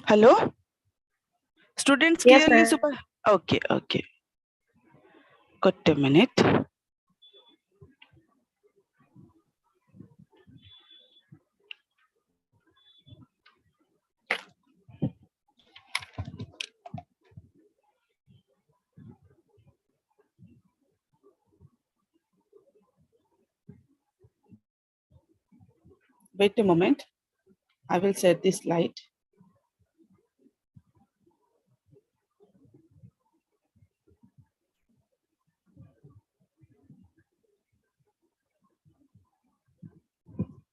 Hello? Students Yes, clearly ma'am. super. Okay, okay. Got a minute. Wait a moment. I will set this light.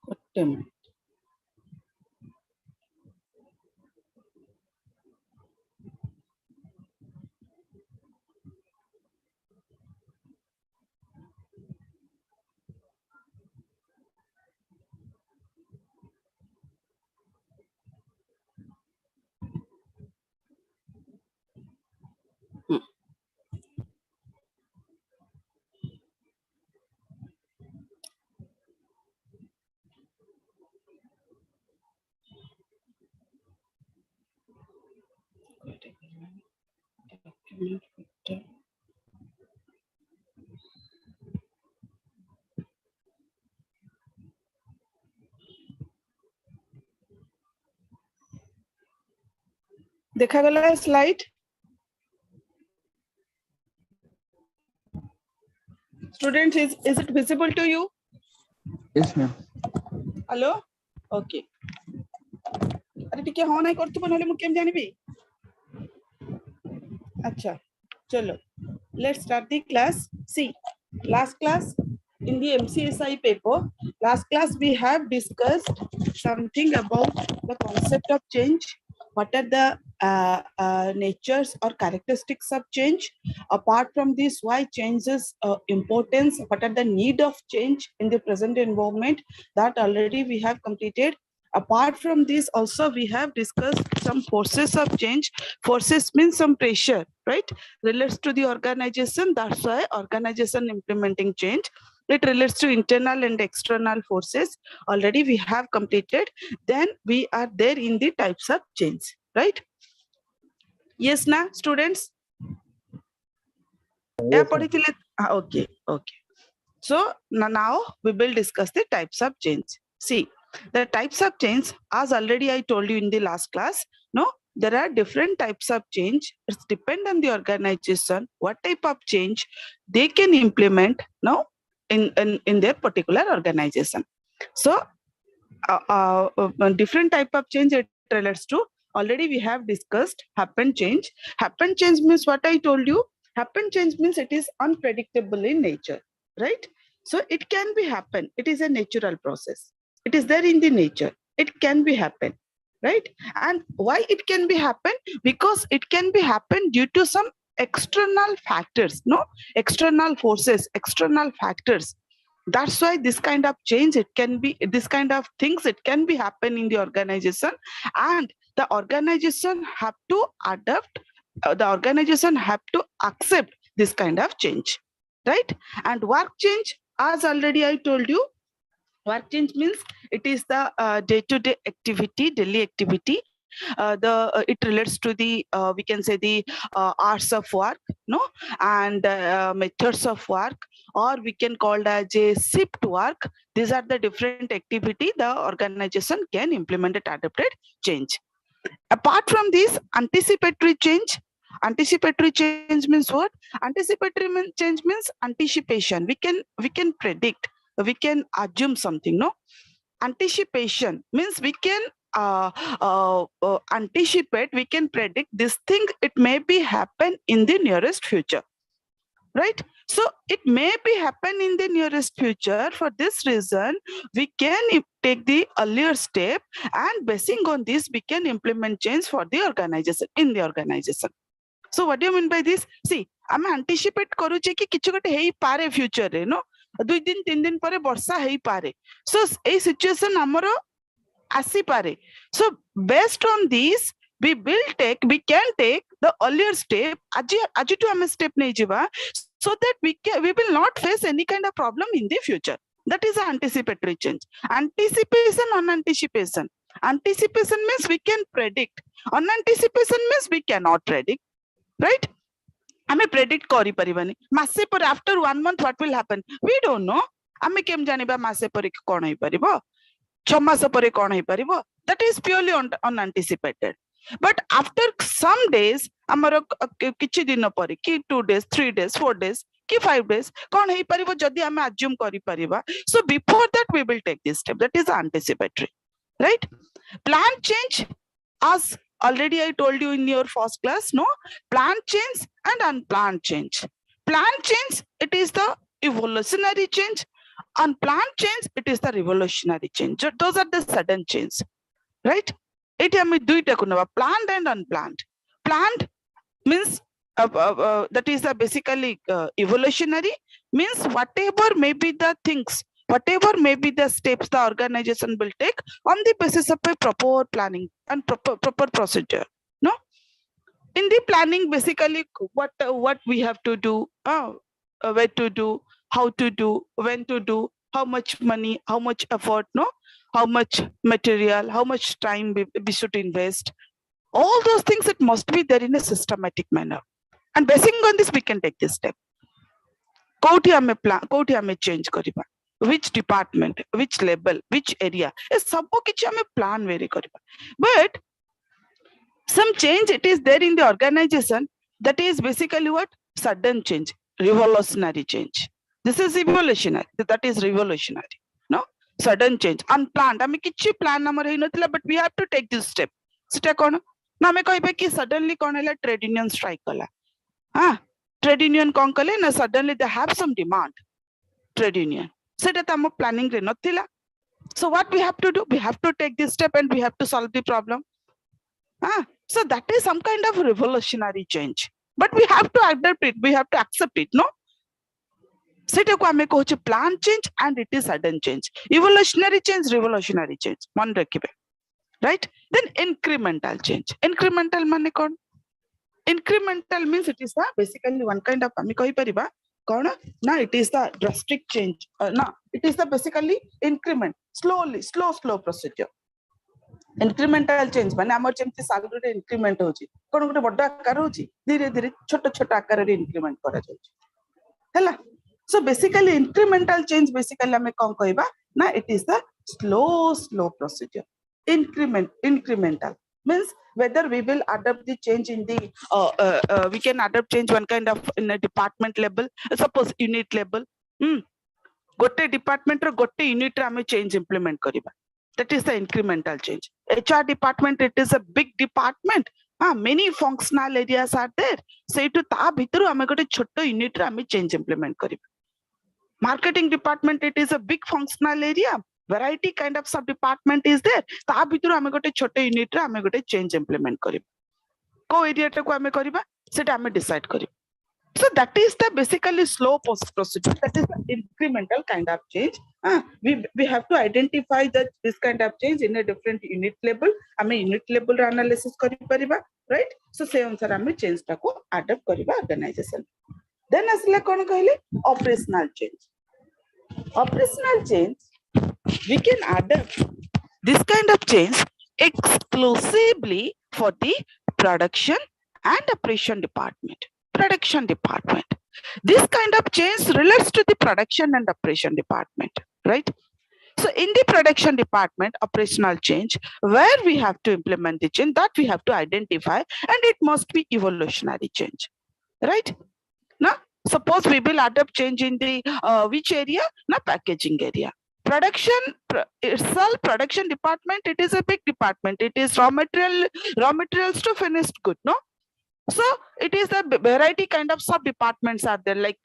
Got a minute. Document picture. देखा गला slide? Students, is it visible to you? Yes, ma'am. Hello? Okay. अरे ठीक है हाँ नहीं करते बनले मु केम जानिबी अच्छा चलो let's start the class. See, last class in the MCSI paper, last class we have discussed something about the concept of change. What are the natures or characteristics of change? Apart from this, why changes importance? What are the need of change in the present environment? That already we have completed. Apart from this, also we have discussed some forces of change. Forces means some pressure, right? Relates to the organization. That's why organization implementing change. It relates to internal and external forces. Already we have completed. Then we are there in the types of change, right? Yes, na students? Yes, Okay, okay. So now we will discuss the types of change. See, the types of change, as already I told you in the last class, no, there are different types of change. It's depend on the organization, what type of change they can implement, no, in their particular organization. So different type of change it relates to. Already we have discussed happen change. Happen change means what I told you. Happen change means it is unpredictable in nature, right? So it can be happen. It is a natural process. It is there in the nature. It can be happen, right? And why it can be happen? Because it can be happen due to some external factors, no, external forces, external factors. That's why this kind of change, it can be this kind of things, it can be happen in the organization, and the organization have to adapt, the organization have to accept this kind of change, right? And work change, as already I told you, work change means it is the day-to-day activity, daily activity. It relates to the we can say the hours of work, no, and methods of work, or we can call it as a shift work. These are the different activity the organization can implement it adapted change. Apart from this, anticipatory change. Anticipatory change means what? Anticipatory change means anticipation. We can predict, we can assume something, no? Anticipation means we can anticipate, we can predict this thing, it may be happen in the nearest future, right? So it may be happen in the nearest future. For this reason, we can take the earlier step, and basing on this, we can implement change for the organization, in the organization. So what do you mean by this? See, I'm anticipate करूचे कि किछु गटे हेई पारे future रे, no? 2 दिन 3 दिन परे वर्षा हेई पारे. So ए situation हमरो आसी पारे. So based on this, we can take the earlier step. Aji to हम step नहीं जिवा, so that we will not face any kind of problem in the future. That is anticipatory change. Anticipation on anticipation. Anticipation means we can predict. Unanticipation means we cannot predict, right? आमे predict करि परिबानी मासे पर after 1 month what will happen we don't know. आमे केम जानिबा मासे पर कोन होई परिबो 6 मास पर कोन होई परिबो, that is purely unanticipated. But after some days amaro किछि दिन पर कि 2 days 3 days 4 days कि 5 days कोन होई परिबो जदि आमे assume करि परिबा, so before that we will take this step, that is anticipatory, right? Plan change, as already I told you in your first class, no, plan change and unplanned change. Plan change, it is the evolutionary change. Unplanned change, it is the revolutionary change. Those are the sudden change, right? It ami duita kunava, planned and unplanned. Planned means that is the basically evolutionary, means whatever may be the things, whatever may be the steps the organization will take on the basis of a proper planning and proper procedure. No, in the planning, basically what we have to do, where to do, how to do, when to do, how much money, how much effort, no, how much material, how much time we should invest. All those things, it must be there in a systematic manner. And basing on this, we can take this step. Kouti ame change kariba. Which department, which level, which area. Sabbo kichi ame plan veri kariba. But some change, it is there in the organization, that is basically what? Sudden change, revolutionary change. This is evolutionary, that is revolutionary. No, sudden change, unplanned. Ame kichi plan amar hei nathila, but we have to take this step. Sita kono? Na ame kaibe ki suddenly kon hela trade union strike kala. Trade union kon kale na suddenly they have some demand. Trade union. Sita tamo planning re nathila. So what we have to do? We have to take this step and we have to solve the problem. So that is some kind of revolutionary change. But we have to adapt it. We have to accept it, no? Sita ko ame koche plan change and it is sudden change. Evolutionary change, revolutionary change. Mon rakhibe. Right? Then incremental change. Incremental mane kon? Incremental means it is the basically one kind of ame kahi pariba. Kona? Na, it is the drastic change. It is the basically increment. Slowly, slow procedure. Incremental change माने हमर जेमति salary रे increment होची कोन गोटे बड्डा आकार होची धीरे धीरे छोट छोट आकार रे increment करा जाउची हैला. So basically incremental change basically हमें कोन कहबा ना, it is the slow procedure. Incremental means whether we will adapt the change in the we can adapt change one kind of in a department level, suppose unit level. गोटे department रो गोटे unit रे हमें change implement करिबा. That is the incremental change. HR department, it is a big department. Many functional areas are there. So to ta bhitaru ame gote chotto unit ra ame change implement kariba. Marketing department, it is a big functional area. Variety kind of sub department is there. Ta bhitaru ame gote chotto unit ra ame gote change implement kariba. Ko area ta ko ame kariba seta ame decide kariba. So that is the basically slow procedure. That is the incremental kind of change. We have to identify that this kind of change in a different unit level. Ame unit level analysis kari pariba, right? So say answer ame change ta ko adapt kariba organization. Then asla kon kahile operational change. Operational change, we can adapt this kind of change exclusively for the production and operation department. Production department. This kind of change relates to the production and operation department, right? So in the production department, operational change, where we have to implement the change, that we have to identify, and it must be evolutionary change, right? Now, suppose we will adapt change in the which area? Now, packaging area. Production itself, production department, it is a big department. It is raw materials to finished good, no? So it is the variety kind of sub departments are there, like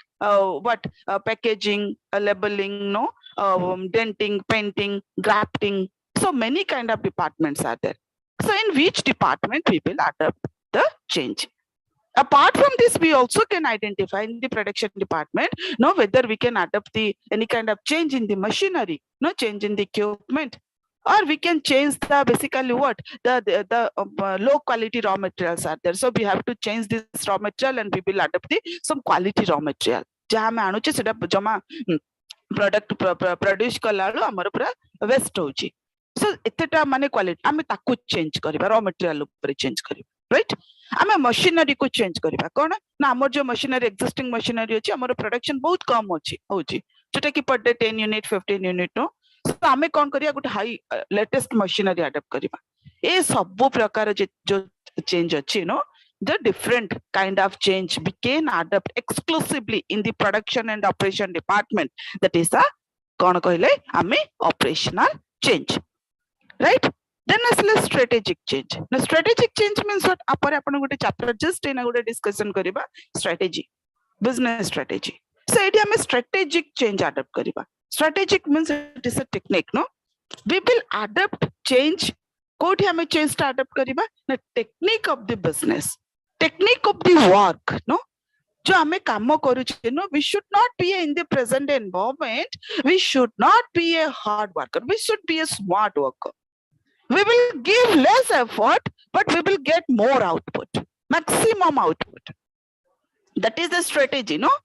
packaging, labeling, no, denting, painting, grafting. So many kind of departments are there. So in which department we will adapt the change. Apart from this, we also can identify in the production department, no, whether we can adapt any kind of change in the machinery, no, change in the equipment, or we can change the basically what the low quality raw materials are there. So we have to change this raw material and we will adapt some quality raw material. जहाँ में आनुचे सेटा जमा product produce कलालो हमारे पूरा waste होची. सो एतेटा माने quality आमे ताकू चेंज करबा रॉ मटेरियल ऊपर चेंज करबा राइट आमे मशीनरी को चेंज करबा कोन ना हमर जो मशीनरी एक्जिस्टिंग मशीनरी अछि हमर प्रोडक्शन बहुत कम अछि होछि जेटा कि पर डे 10 यूनिट 15 यूनिट नो सो आमे कोन करिया गुट हाई लेटेस्ट मशीनरी अडॉप्ट करबा ए सब प्रकार जो चेंज अछि no the different kind of change we can adapt exclusively in the production and operation department that is the kon कहले आमे operational change right then as a strategic change now strategic change means what apare apan gote chapter just in a gote discussion kariba strategy business strategy so eti ame strategic change adapt kariba strategic means it is a technique no we will adapt change कोठी हमें change startup करिबा ना technique of the business technique of the work नो जो हमें काम करू छे नो we should not be in the present environment we should not be a hard worker we should be a smart worker we will give less effort but we will get more output maximum output that is the strategy no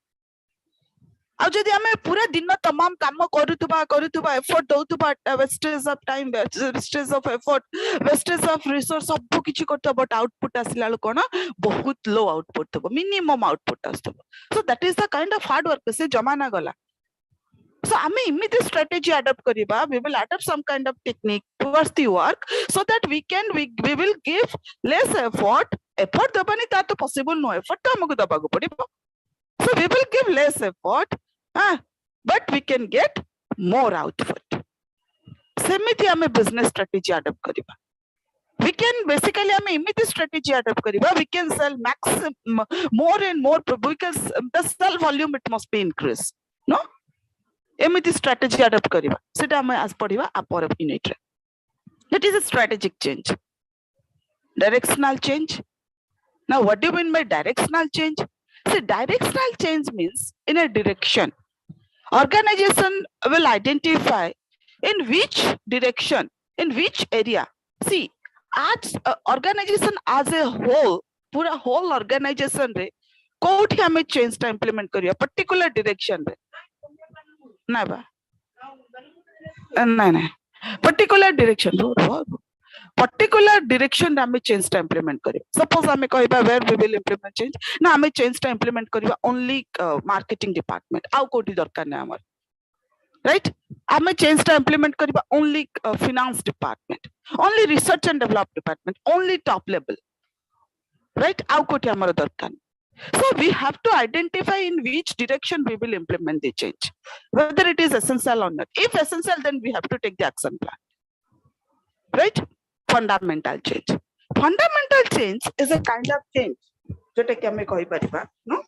आ जदि हमें पूरा दिन तमाम काम करूथुबा effort दउथुबा wastage of time wastage of effort wastage of resource सब किछि करथबा बट आउटपुट आसिला कोन बहुत लो आउटपुट थबो मिनिमम आउटपुट आस्तबो so that is the kind of hard work से जमाना गला so ame immediate strategy adapt kariba we will adapt some kind of technique towards the work so that we will give less effort dabani ta to possible no effort to amaku dabaku padibo so we will give less effort but we can get more output semiti ame business strategy adapt kariba we can basically ame immediate strategy adapt kariba we can sell maximum more and more because the sell volume it must be increased no एमिति strategy adopt करिबा सेटा हम आज पढिबा upper unit रे that is a strategic change directional change now what do you mean by directional change so directional change means in a direction organization will identify in which direction in which area see as organization as a whole पूरा whole organization रे कोठी हमें change टा implement करिया particular direction रे ना बा ना पर्टिकुलर डायरेक्शन पर्टिकुलर डायरेक्शन हमें चेंज टा इंप्लीमेंट करिया सपोज हमें कहबा where we will implement change ना हमें चेंज टा इंप्लीमेंट करिया ओनली मार्केटिंग डिपार्टमेंट आउ कोठी दरकार नै हमर राइट हमें चेंज टा इंप्लीमेंट करिया only finance department only research and develop department only top level right आउ कोठी हमर दरकार so we have to identify in which direction we will implement the change whether it is essential or not if essential then we have to take the action plan right fundamental change is a kind of change jota ki ame kahi pariba no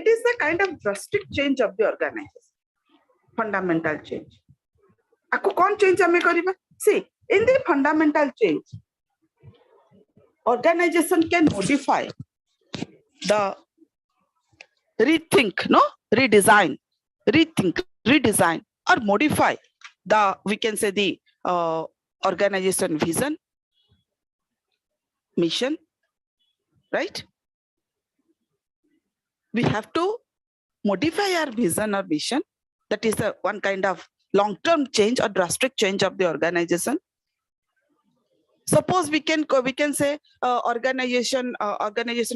it is the kind of drastic change of the organization fundamental change aku kon change ame kariba see in the fundamental change organization can modify the rethink no redesign or modify the we can say the organization vision mission right we have to modify our vision or mission that is a one kind of long term change or drastic change of the organization suppose we can say organization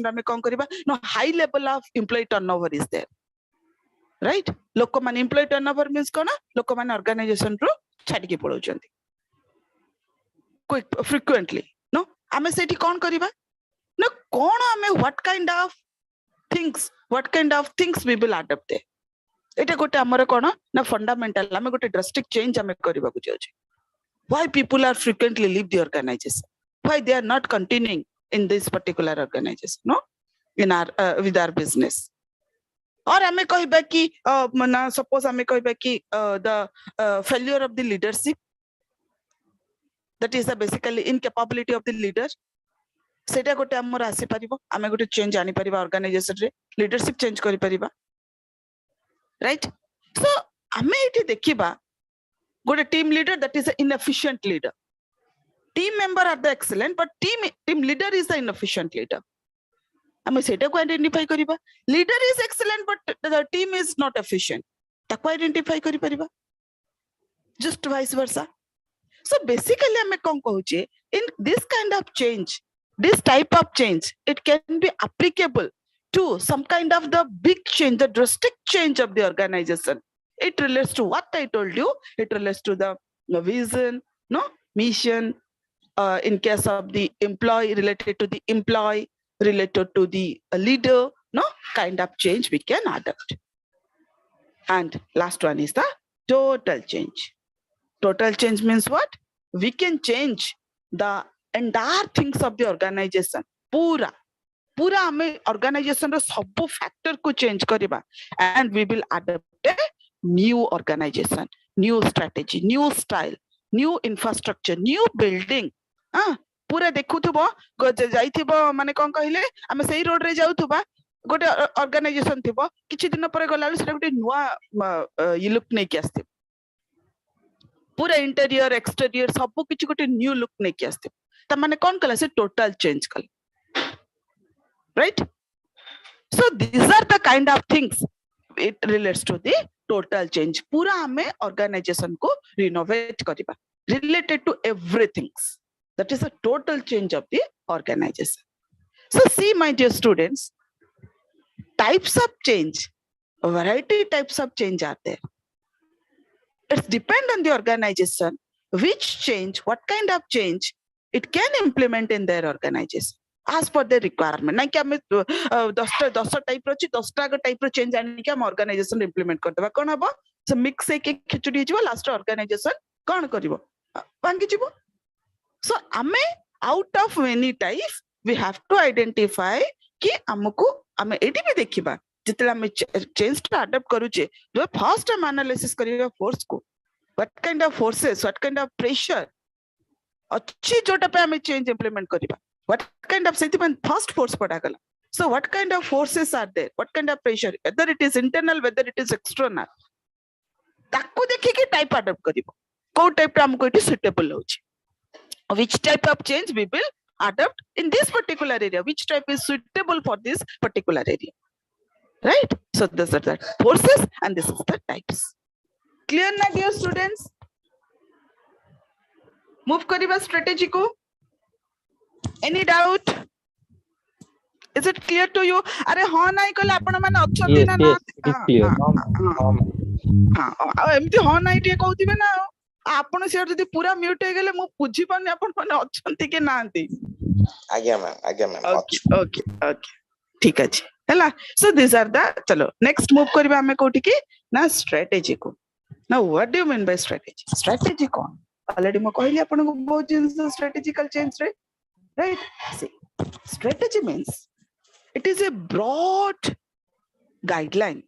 hame kon kariba no high level of employee turnover is there right lok man employee turnover means kona lok man organization ro chhadi ke polochandi quick frequently no ame seti kon kariba no kon ame what kind of things we will adapt there eta gote amara kona na fundamental ame gote drastic change ame kariba ku jaଉଛି why people are frequently leave the organization why they are not continuing in this particular organization no in our with our business or hame kahiba ki na suppose hame kahiba ki the failure of the leadership that is the basically incapability of the leader सेटा गोटे हमर आसी परिबो हमें गोटे change आनी परिबा organisation रे leadership change करि परिबा right so हमें एठी देखिबा good a team leader that is an inefficient leader team member are the excellent but team leader is the inefficient leader ame seta ko identify kariba leader is excellent but the team is not efficient taku identify kari pariba just vice versa So basically ame kon kahuche, in this kind of change, this type of change, it can be applicable to some kind of the big change, the drastic change of the organization. It relates to what I told you. It relates to the vision, no, mission. In case of the employee, related to the employee, related to the leader, no, kind of change we can adopt. And last one is the total change. Total change means what? We can change the entire things of the organization. Pura हमें organization रो सब factor को change करिबा, and we will adopt a new organization, new strategy, new style, new infrastructure, new building. पूरा देखुथबो जाइथिबो माने कोन कहिले हमें सही road रे जाउथबा गोटे ऑर्गेनाइजेशन थिबो किछि दिन परे गलाल सेटा गोटे नुवा ये लुक नै के आस्ते पूरा इंटीरियर एक्सटीरियर सब किछि गोटे न्यू लुक नै के आस्ते त माने कोन कला से टोटल चेंज कला, right? So these are the kind of things it relates to the total change. पूरा हमें organization को renovate करिबा related to everything. That is a total change of the organization. So see, my dear students, types of change, variety types of change are there. It depends on the organization which change, what kind of change it can implement in their organization as per the requirement. ना कि हमें 10 type रो 10 type रो change आनी कि हम organisation implement कर देबा कोन हबो से मिक्स से के खिचड़ी हिजबो लास्ट ऑर्गेनाइजेशन कोन करबो भांगी जिवो. So हमें out of many type we have to identify कि हमको हमें एडी भी देखिबा जितला हमें चेंज टा अडॉप्ट करूचे जो फर्स्ट हम एनालिसिस करिबा फोर्स को, what kind of forces, what kind of pressure अच्छी जोटा पे हमें चेंज इंप्लीमेंट करिबा, what kind of first force padagala. So what kind of forces are there, what kind of pressure, whether it is internal, whether it is external, ताको देखि के type adopt करिबो को टाइप हमको इट सुटेबल होची, which type of change we will adopt in this particular area, which type is suitable for this particular area, right? So these are the forces and this is the types. Clear na dear students? Move kariba strategy ko. Any doubt? Is it clear to you? अरे हाँ नहीं कल आपण माने अछंती ना ना it is clear. हाँ एमती हाँ नहीं टे कहउतिबे ना आपण से जदी पूरा म्यूट हे गेले मु बुझी पानी आपण माने अछंती के नांती. आज्ञा मैम ओके ठीक अछि हैला. सो दिस आर द चलो नेक्स्ट मूव करबा हमें कोठी की ना स्ट्रेटजी को. Now what do you mean by strategy? Strategy कोन ऑलरेडी म कहली आपण को बहुत जिंस स्ट्रेटेजिकल चेंज रे, right? See, strategy means it is a broad guideline.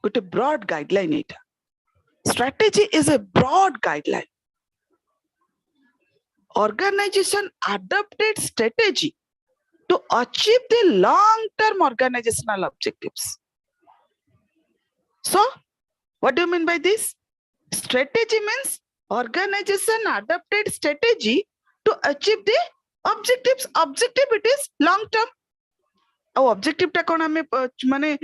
Got a broad guideline. It strategy is a broad guideline. Organization adopted strategy to achieve the long-term organizational objectives. So, what do you mean by this? Strategy means organization adopted strategy to achieve the objectives. Objective it is long term. Objective टा कोन हमें माने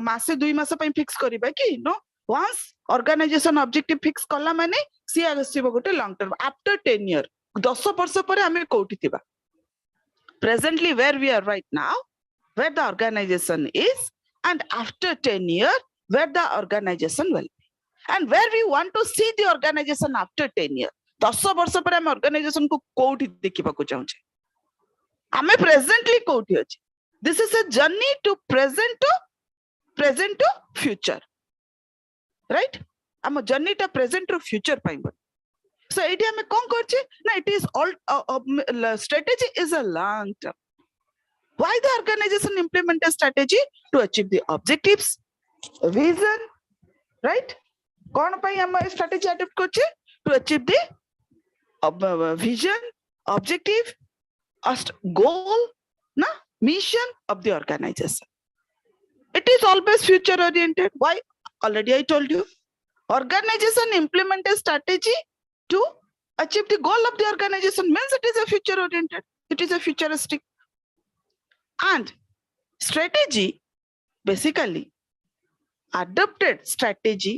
मासे 2 मास पई fix करिबा कि no, once organization objective fix कला माने सी आगसिबो गोटे long term after 10 year 10 वर्ष परे हमें कोठी थिबा. Presently where we are right now, where the organization is, and after 10 year where the organization will be, and where we want to see the organization after 10 year. 10 वर्ष पर हम organisation को कोठी देखिबा को चाहूचे, हमें प्रेजेंटली कोठी अछि. This is a journey to present to future, right? हम जर्नी टा प्रेजेंट टू फ्यूचर पाइबो. सो एटी हमें कोन करछि ना, it is all strategy is a long term. Why the organization implement a strategy? To achieve the objectives, vision, right? कोन पई हम स्ट्रेटजी अडॉप्ट करछि? To achieve the vision, objective, goal, na mission of the organization. It is always future oriented. Why? Already I told you. Organization implement a strategy to achieve the goal of the organization means it is a future oriented. It is a futuristic. And strategy basically adopted strategy,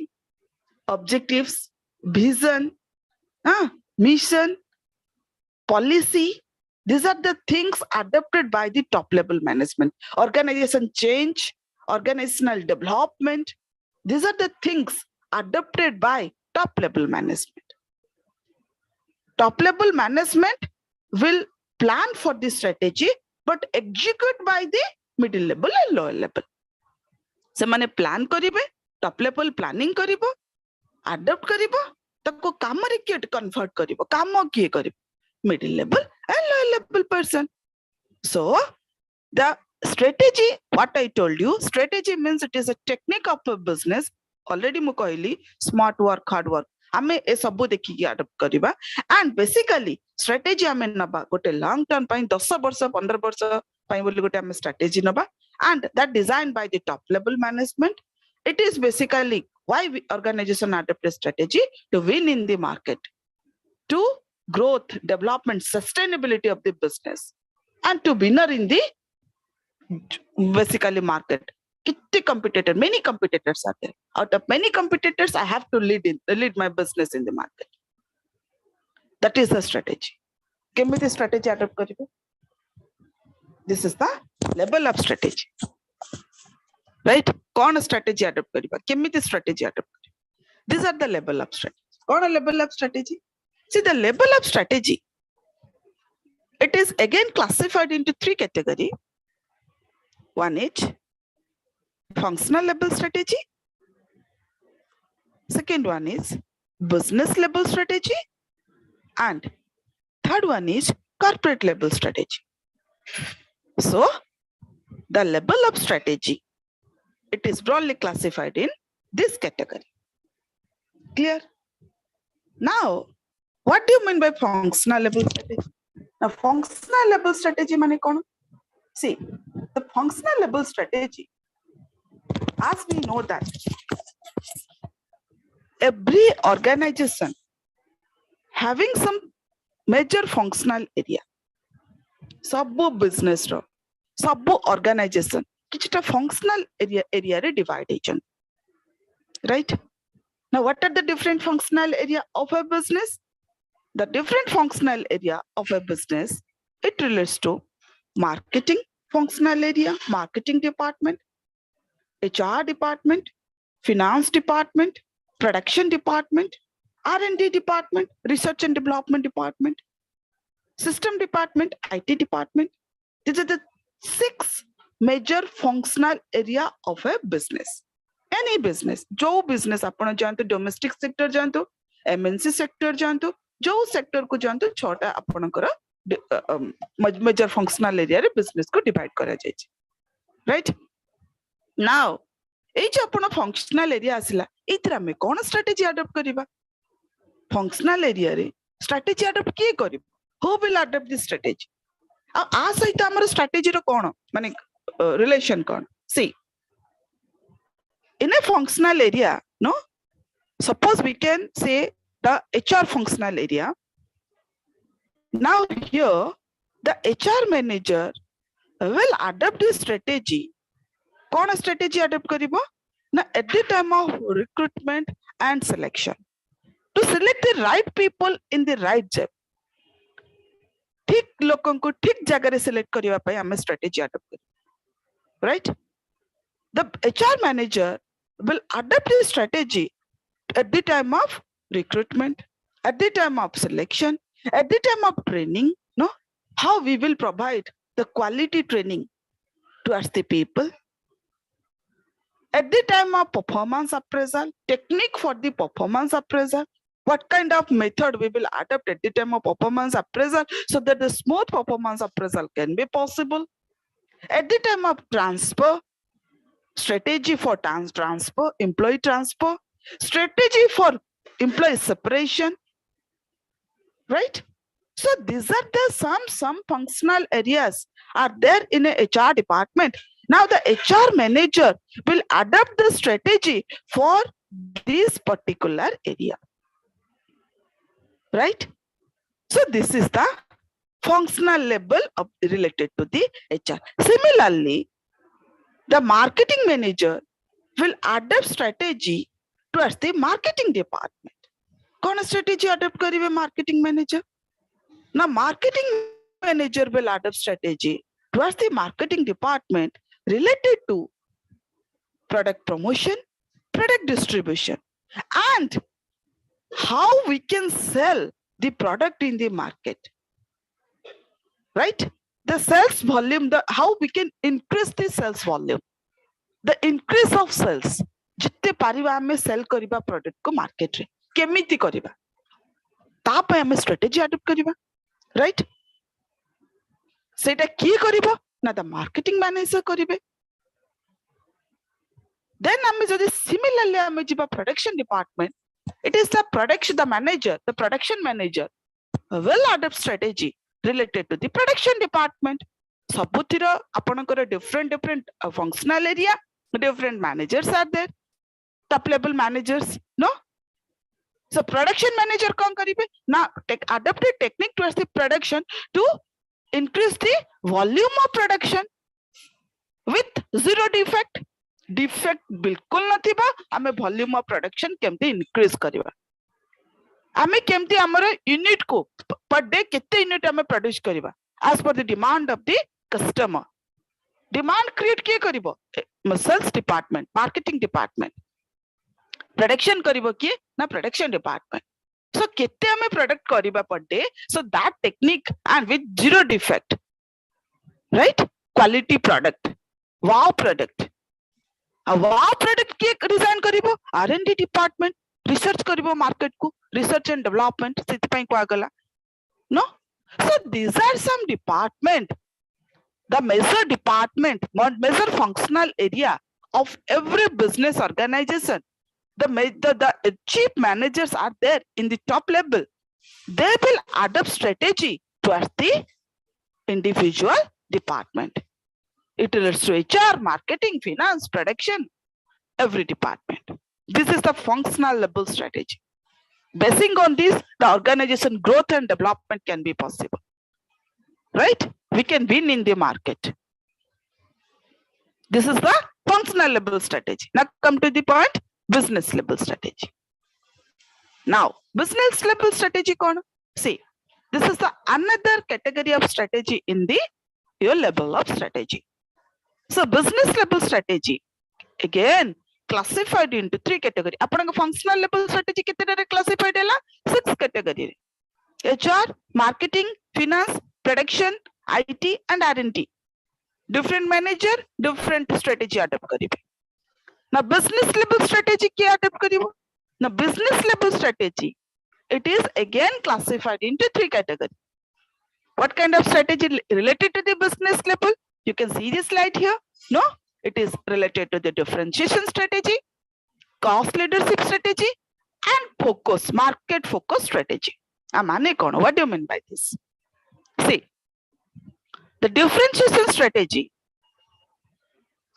objectives, vision, mission, policy. These are the things adopted by the top level management. Organization change, organizational development. These are the things adopted by top level management. Top level management will plan for the strategy but execute by the middle level and lower level. Se mane plan karibe, top level planning karibo, adopt karibo, ताको कामरे किए convert करिवो काम किए करिवो middle level and lower level person. So the strategy, what I told you, strategy means it is a technique of a business. Already mu कहली smart work, hard work. आमे ए सबु देखि की adopt करिबा and basically strategy आमे नबा गोटे long term पाई 10 वर्ष 15 वर्ष पाई बोली गोटे आमे strategy नबा and that designed by the top level management. It is basically why organization adopt a strategy to win in the market, to growth, development, sustainability of the business, and to winner in the basically market. Many competitors are there. Out of many competitors, I have to lead my business in the market. That is the strategy. Give me the strategy adopt karibo. This is the level of strategy. Right? Kona strategy adopt kariba. Kemiti strategy adopt kariba. These are the level of strategy. Kona level of strategy? See, the level of strategy, it is again classified into 3 categories. One is functional level strategy. Second one is business level strategy. And third one is corporate level strategy. So, the level of strategy, it is broadly classified in this category. Clear? Now, what do you mean by functional level strategy? Now, functional level strategy mane kono? See, the functional level strategy, as we know that every organization having some major functional area, सबो business ro, सबो organization, किछटा functional area re divided, right? Now, what are the different functional area of a business? The different functional area of a business, it relates to marketing functional area, marketing department, HR department, finance department, production department, R&D department, research and development department, system department, IT department. These are the 6 major functional area of a business. Any business, जो business आपण जानते domestic sector जानते MNC sector जानते जो sector को जानते 6टा आपणकर major functional area रे business को divide करा जाय छै, right? Now एई जे आपण functional area आसिला एतरा में कोन strategy adopt करिबा? Functional area रे strategy adopt किए करिब? Who will adopt this strategy? आ सहित हमर strategy रो कोन माने relation cone? See, in a functional area, no, suppose we can say the HR functional area. Now here, the HR manager will adopt this strategy. What strategy adopt karibo? Now at the time of recruitment and selection, to select the right people in the right job. ठीक लोगों को ठीक जगह रे select करिवा पय हमें strategy adopt करी, right? The HR manager will adopt this strategy at the time of recruitment, at the time of selection, at the time of training, no? How we will provide the quality training towards the people. At the time of performance appraisal, technique for the performance appraisal, what kind of method we will adopt at the time of performance appraisal so that the smooth performance appraisal can be possible. At the time of transfer, strategy for transfer, employee transfer, strategy for employee separation, right? So these are the some functional areas are there in a HR department. Now the HR manager will adopt the strategy for this particular area, right? So this is the functional level of related to the HR. Similarly, the marketing manager will adopt strategy towards the marketing department. कौन strategy adopt करिवे marketing manager ना marketing manager will adopt strategy towards the marketing department related to product promotion, product distribution, and how we can sell the product in the market, right? The sales volume, the how we can increase the sales volume, the increase of sales जिते Paribas हमें cell करिबा product को market रे केमिति करिबा ता पे हमें स्ट्रेटेजी अडॉप्ट करिबा, राइट? सेटा की करिबो ना द मार्केटिंग मैनेजर करिवे. Then हमें जदि सिमिलरली हमें जिबा production department, it is the production, the manager, the production manager will adopt strategy related to the production department. सबुतिर आपनकर different functional area, different managers are there, top level managers, no? So production manager कौन करिवे ना adopt a technique towards the production to increase the volume of production with zero defect. Defect बिल्कुल नथिबा हमें volume of production केमते increase करबा, हमें केमते हमर unit को per day केते यूनिट हमें प्रोड्यूस करबा as per the demand of the customer. Demand create के करबो sales department, marketing department. Production करबो कि ना प्रोडक्शन डिपार्टमेंट. So केते हमें प्रोडक्ट करबा per day, so that technique and with zero defect, right? Quality product, wow product. A wow product के design करिबो R&D डिपार्टमेंट, रिसर्च करिबो मार्केट को, रिसर्च एंड डेवलपमेंट सिति पई को आगला, no? So these are some department, the major department, major functional area of every business organization. The chief managers are there in the top level. They will adopt strategy towards the individual department. It relates to HR, marketing, finance, production, every department. This is the functional level strategy. Basing on this, the organization growth and development can be possible, right? We can win in the market. This is the functional level strategy. Now come to the point, business level strategy. Now, business level strategy, see, this is the another category of strategy in the your level of strategy. So business level strategy again classified into 3 category. Apananga functional level strategy kitare classified hela 6 category. HR, marketing, finance, production, IT and R&D. Different manager, different strategy adopt karibe. Now business level strategy kya adopt karibo? Now business level strategy, it is again classified into 3 categories. What kind of strategy related to the business level? You can see this slide here. No, it is related to the differentiation strategy, cost leadership strategy, and focus, market focus strategy. What do you mean by this? See, the differentiation strategy,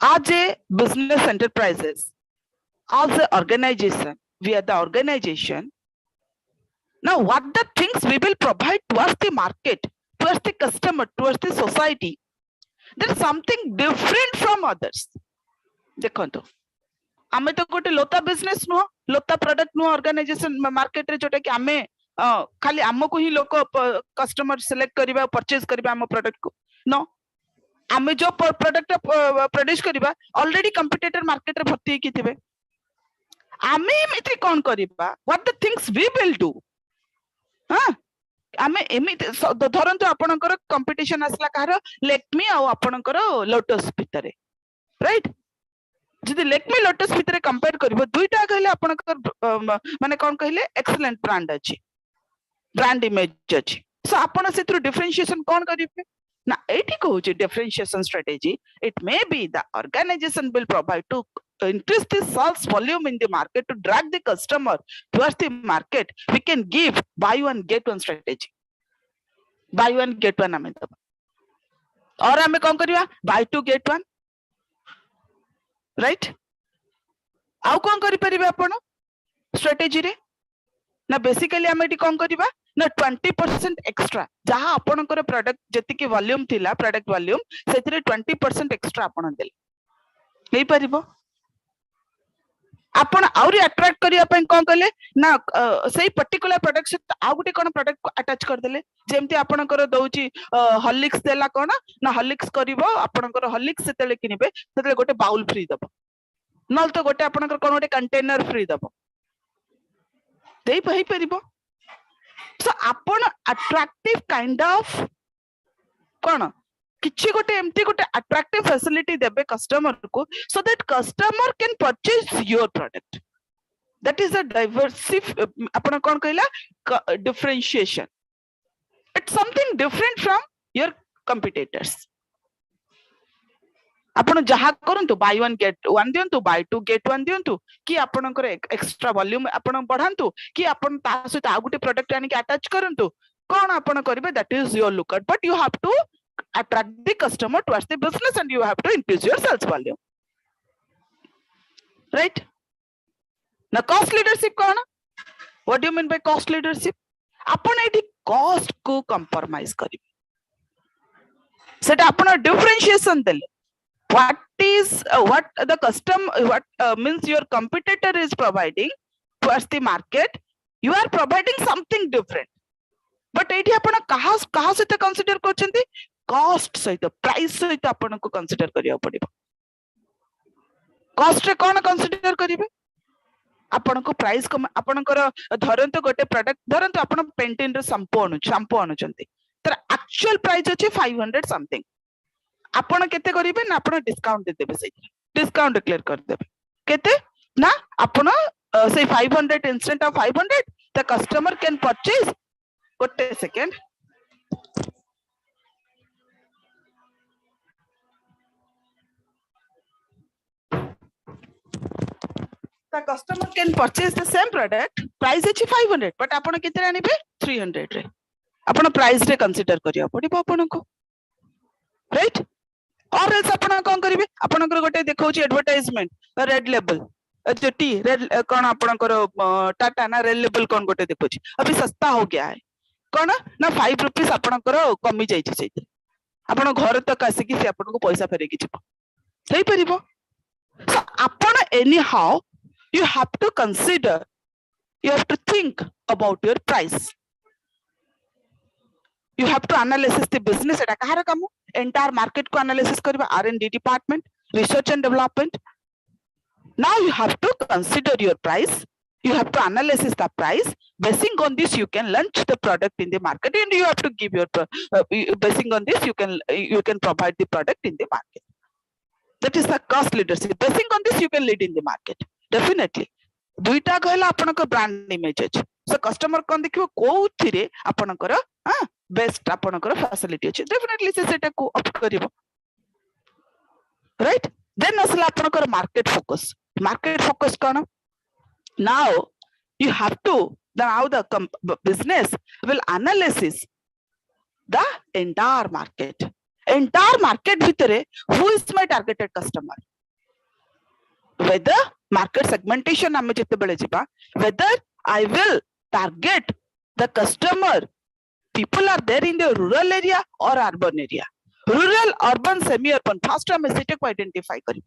as a business enterprises, as an organization, we are the organization. Now, what the things we will provide towards the market, towards the customer, towards the society, there is something different from others. देखो आमे तो गोटे लोता business नो, लोता product नो organization market रे जोटा कि आमे खाली आमको ही लोक कस्टमर सिलेक्ट करिबा परचेज करिबा आम प्रोडक्ट को नो, आमे जो प्रोडक्ट प्रोड्यूस करिबा ऑलरेडी कंपिटिटर मार्केट रे भर्ती कि थिबे. आमे एमिति कोन करिबा, what the things we will do. हां आमे एमिति धरंतु आपनकर कंपटीशन आसला कार लेक्मी आ आपनकर लोटस भितरे, राइट? जदि लेक्मी लोटस भितरे कंपेयर करिवो दुईटा कहले आपनकर माने कोन कहले एक्सीलेंट ब्रांड अछि, ब्रांड इमेज अछि. सो आपण सेथु डिफरेंशिएशन कोन करिवे ना एठी कहूची differentiation strategy. It may be the organization will provide to increase the sales volume in the market to drag the customer towards the market. We can give buy one get one strategy. Buy one get one आमे दबा और आमे कौन करिया buy two get one, right? आउ कौन करि परिबे आपण स्ट्रेटेजी रे ना बेसिकली आमे एटी कौन करिबा ना 20% एक्स्ट्रा जहां आपनकर प्रोडक्ट जति के वॉल्यूम थिला प्रोडक्ट वॉल्यूम सेथिरे 20% एक्स्ट्रा आपण देले नै परिबो. आपण आउरी अट्रैक्ट करिया पई कोन कहले ना सेही पर्टिकुलर प्रोडक्ट से आ गुटे कोन प्रोडक्ट को अटैच कर देले जेमति आपनकर दउची हॉर्लिक्स देला कोन ना हॉर्लिक्स करिवो आपनकर हॉर्लिक्स सेतेले किनिबे सेतेले गोटे बाउल फ्री दबो नल तो गोटे आपनकर कोन गोटे कंटेनर फ्री दबो देई पई परिबो सो आपण अट्रैक्टिव काइंड ऑफ कोन किछि गोटे एमती गोटे अट्रैक्टिव फैसिलिटी देबे कस्टमर को so that customer can purchase your product that is a diversive आपण कोन कहला differentiation it's something different from your competitors आपण जहा करंतु बाय वन गेट वन दियंतु बाय टू गेट वन दियंतु कि आपनकर एक्स्ट्रा वॉल्यूम आपण बढ़ांतु कि आपण ता सहित आ गुटे प्रोडक्ट आनि के अटैच करंतु कोन आपण करबे that is your lookout but you have to attract the customer towards the business and you have to increase your sales volume, right? Now cost leadership kona, what do you mean by cost leadership? आपण एठी cost को compromise करिवे सेटा आपण differentiation देले what is what the means your competitor is providing towards the market, you are providing something different but एठी आपण कहा से कंसीडर करछंती कॉस्ट सहित प्राइस सहित आपण को कंसीडर करिया पड़िबो कॉस्ट रे कोन कंसीडर करिवे आपण को प्राइस कम आपनकर धरंतु गोटे प्रोडक्ट धरंतु आपण पेंटिन रे शैम्पू अनुचंती तर एक्चुअल प्राइस अछि 500 समथिंग आपण केते करिवे ना आपण डिस्काउंट दे देबे सही डिस्काउंट डिक्लेयर कर देबे केते ना आपण से 500 instant of 500 the customer can purchase गोटे second the customer can purchase the same product price is 500 but आपण केते आनिबे 300 रे आपण प्राइस रे कंसीडर करिया पड़िबो आपण को राइट और एल्स आपण कोन करिवे आपण गोटे देखौची एडवर्टाइजमेंट रेड लेबल जो टी रेड कोन आपण टाटा ना रेड लेबल कोन गोटे देखौची अभी सस्ता हो गया है कोन ना 5 रुपीस आपण कमी जाईची सेति आपण घर तक आसी कि से आपण को पैसा फेरे कि छिपो सही परिबो सो आपण any how you have to consider, you have to think about your price, you have to analyze the business eta kahara kamu entire market ko analysis kariba R&D department research and development now you have to consider your price, you have to analyze the price basing on this you can launch the product in the market and you have to give your basing on this you can provide the product in the market. That is the cost leadership. Basing on this you can lead in the market. Definitely दुईटा कहला आपनकर brand image अछि so customer कोन देखिबो कोउथिरे आपनकर best आपनकर facility अछि definitely से सेटा को अप करिवो राइट देन असला आपनकर market focus cone now you have to now the business will analysis the entire market भितरे who is my targeted customer, whether market segmentation आमे जते बेले जिबा whether I will target the customer people are there in the rural area or urban area, rural urban semi urban first आमे सेटे को identify करी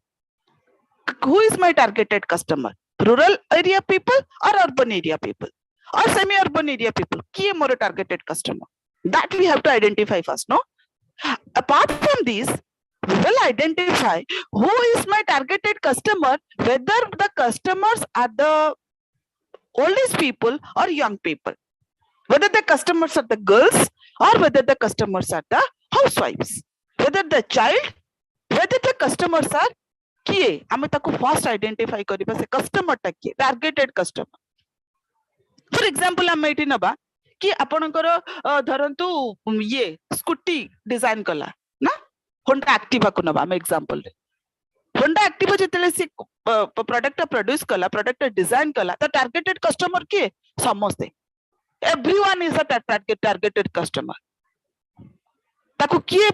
who is my targeted customer, rural area people or urban area people or semi urban area people kiye more targeted customer, that we have to identify first. No, apart from these we will identify who is my targeted customer, whether the customers are the oldest people or young people, whether the customers are the girls or whether the customers are the housewives, whether the child, whether the customers are किए आमे ताको first identify करिबा से customer टा किए targeted customer. For example आमे एठी नबा कि आपनकर धरंतु ये स्कूटी डिजाइन कला ना होंडा एक्टिवा को नबा आमे एग्जांपल रे होंडा एक्टिवा जेतेले से प्रोडक्ट प्रोड्यूस कला प्रोडक्ट डिजाइन कला त टारगेटेड कस्टमर किए समस्ते everyone is a targeted customer. ताको किए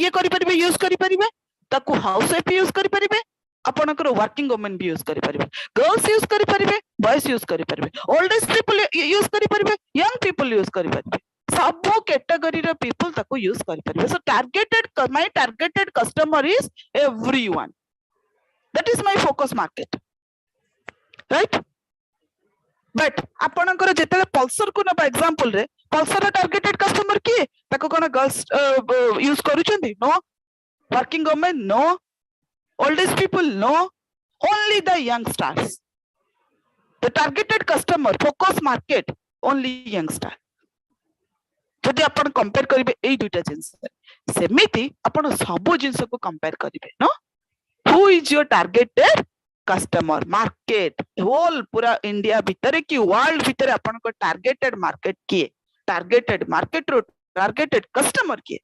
ये करि परिबे यूज करि परिबे ताको हाउस वाइफ यूज करि परिबे आपनकर वर्किंग वुमेन भी यूज करि परिबे गर्ल्स यूज करि परिबे बॉयज यूज करि परिबे ओल्ड एज पीपल यूज करि परिबे यंग पीपल यूज करि परिबे सब कैटेगरी रे पीपल ताको यूज करि परिबे. So targeted my targeted customer is everyone. That is my focus market. right? But ଆପଣଙ୍କର ଯେତେବେଳେ ପଲ୍ସର କୁ ନବା ଏକ୍ସାମ୍ପଲ ରେ ପଲ୍ସର ଟାର୍ଗେଟେଡ କଷ୍ଟମର କିଏ ତାକୁ କଣ गर्ल्स यूज କରୁଛନ୍ତି नो वर्किंग वुमेन नो old age people no only the young stars the targeted customer focus market only young star ଯଦି ଆପଣ कंपेयर करिवे एई दुईटा जिंस सेमिति आपण सब जिंस को कंपेयर करिवे नो who is your targeted customer market whole पूरा इंडिया भितर कि वर्ल्ड भितर आपण को टारगेटेड मार्केट किए टारगेटेड मार्केट रो टारगेटेड कस्टमर किए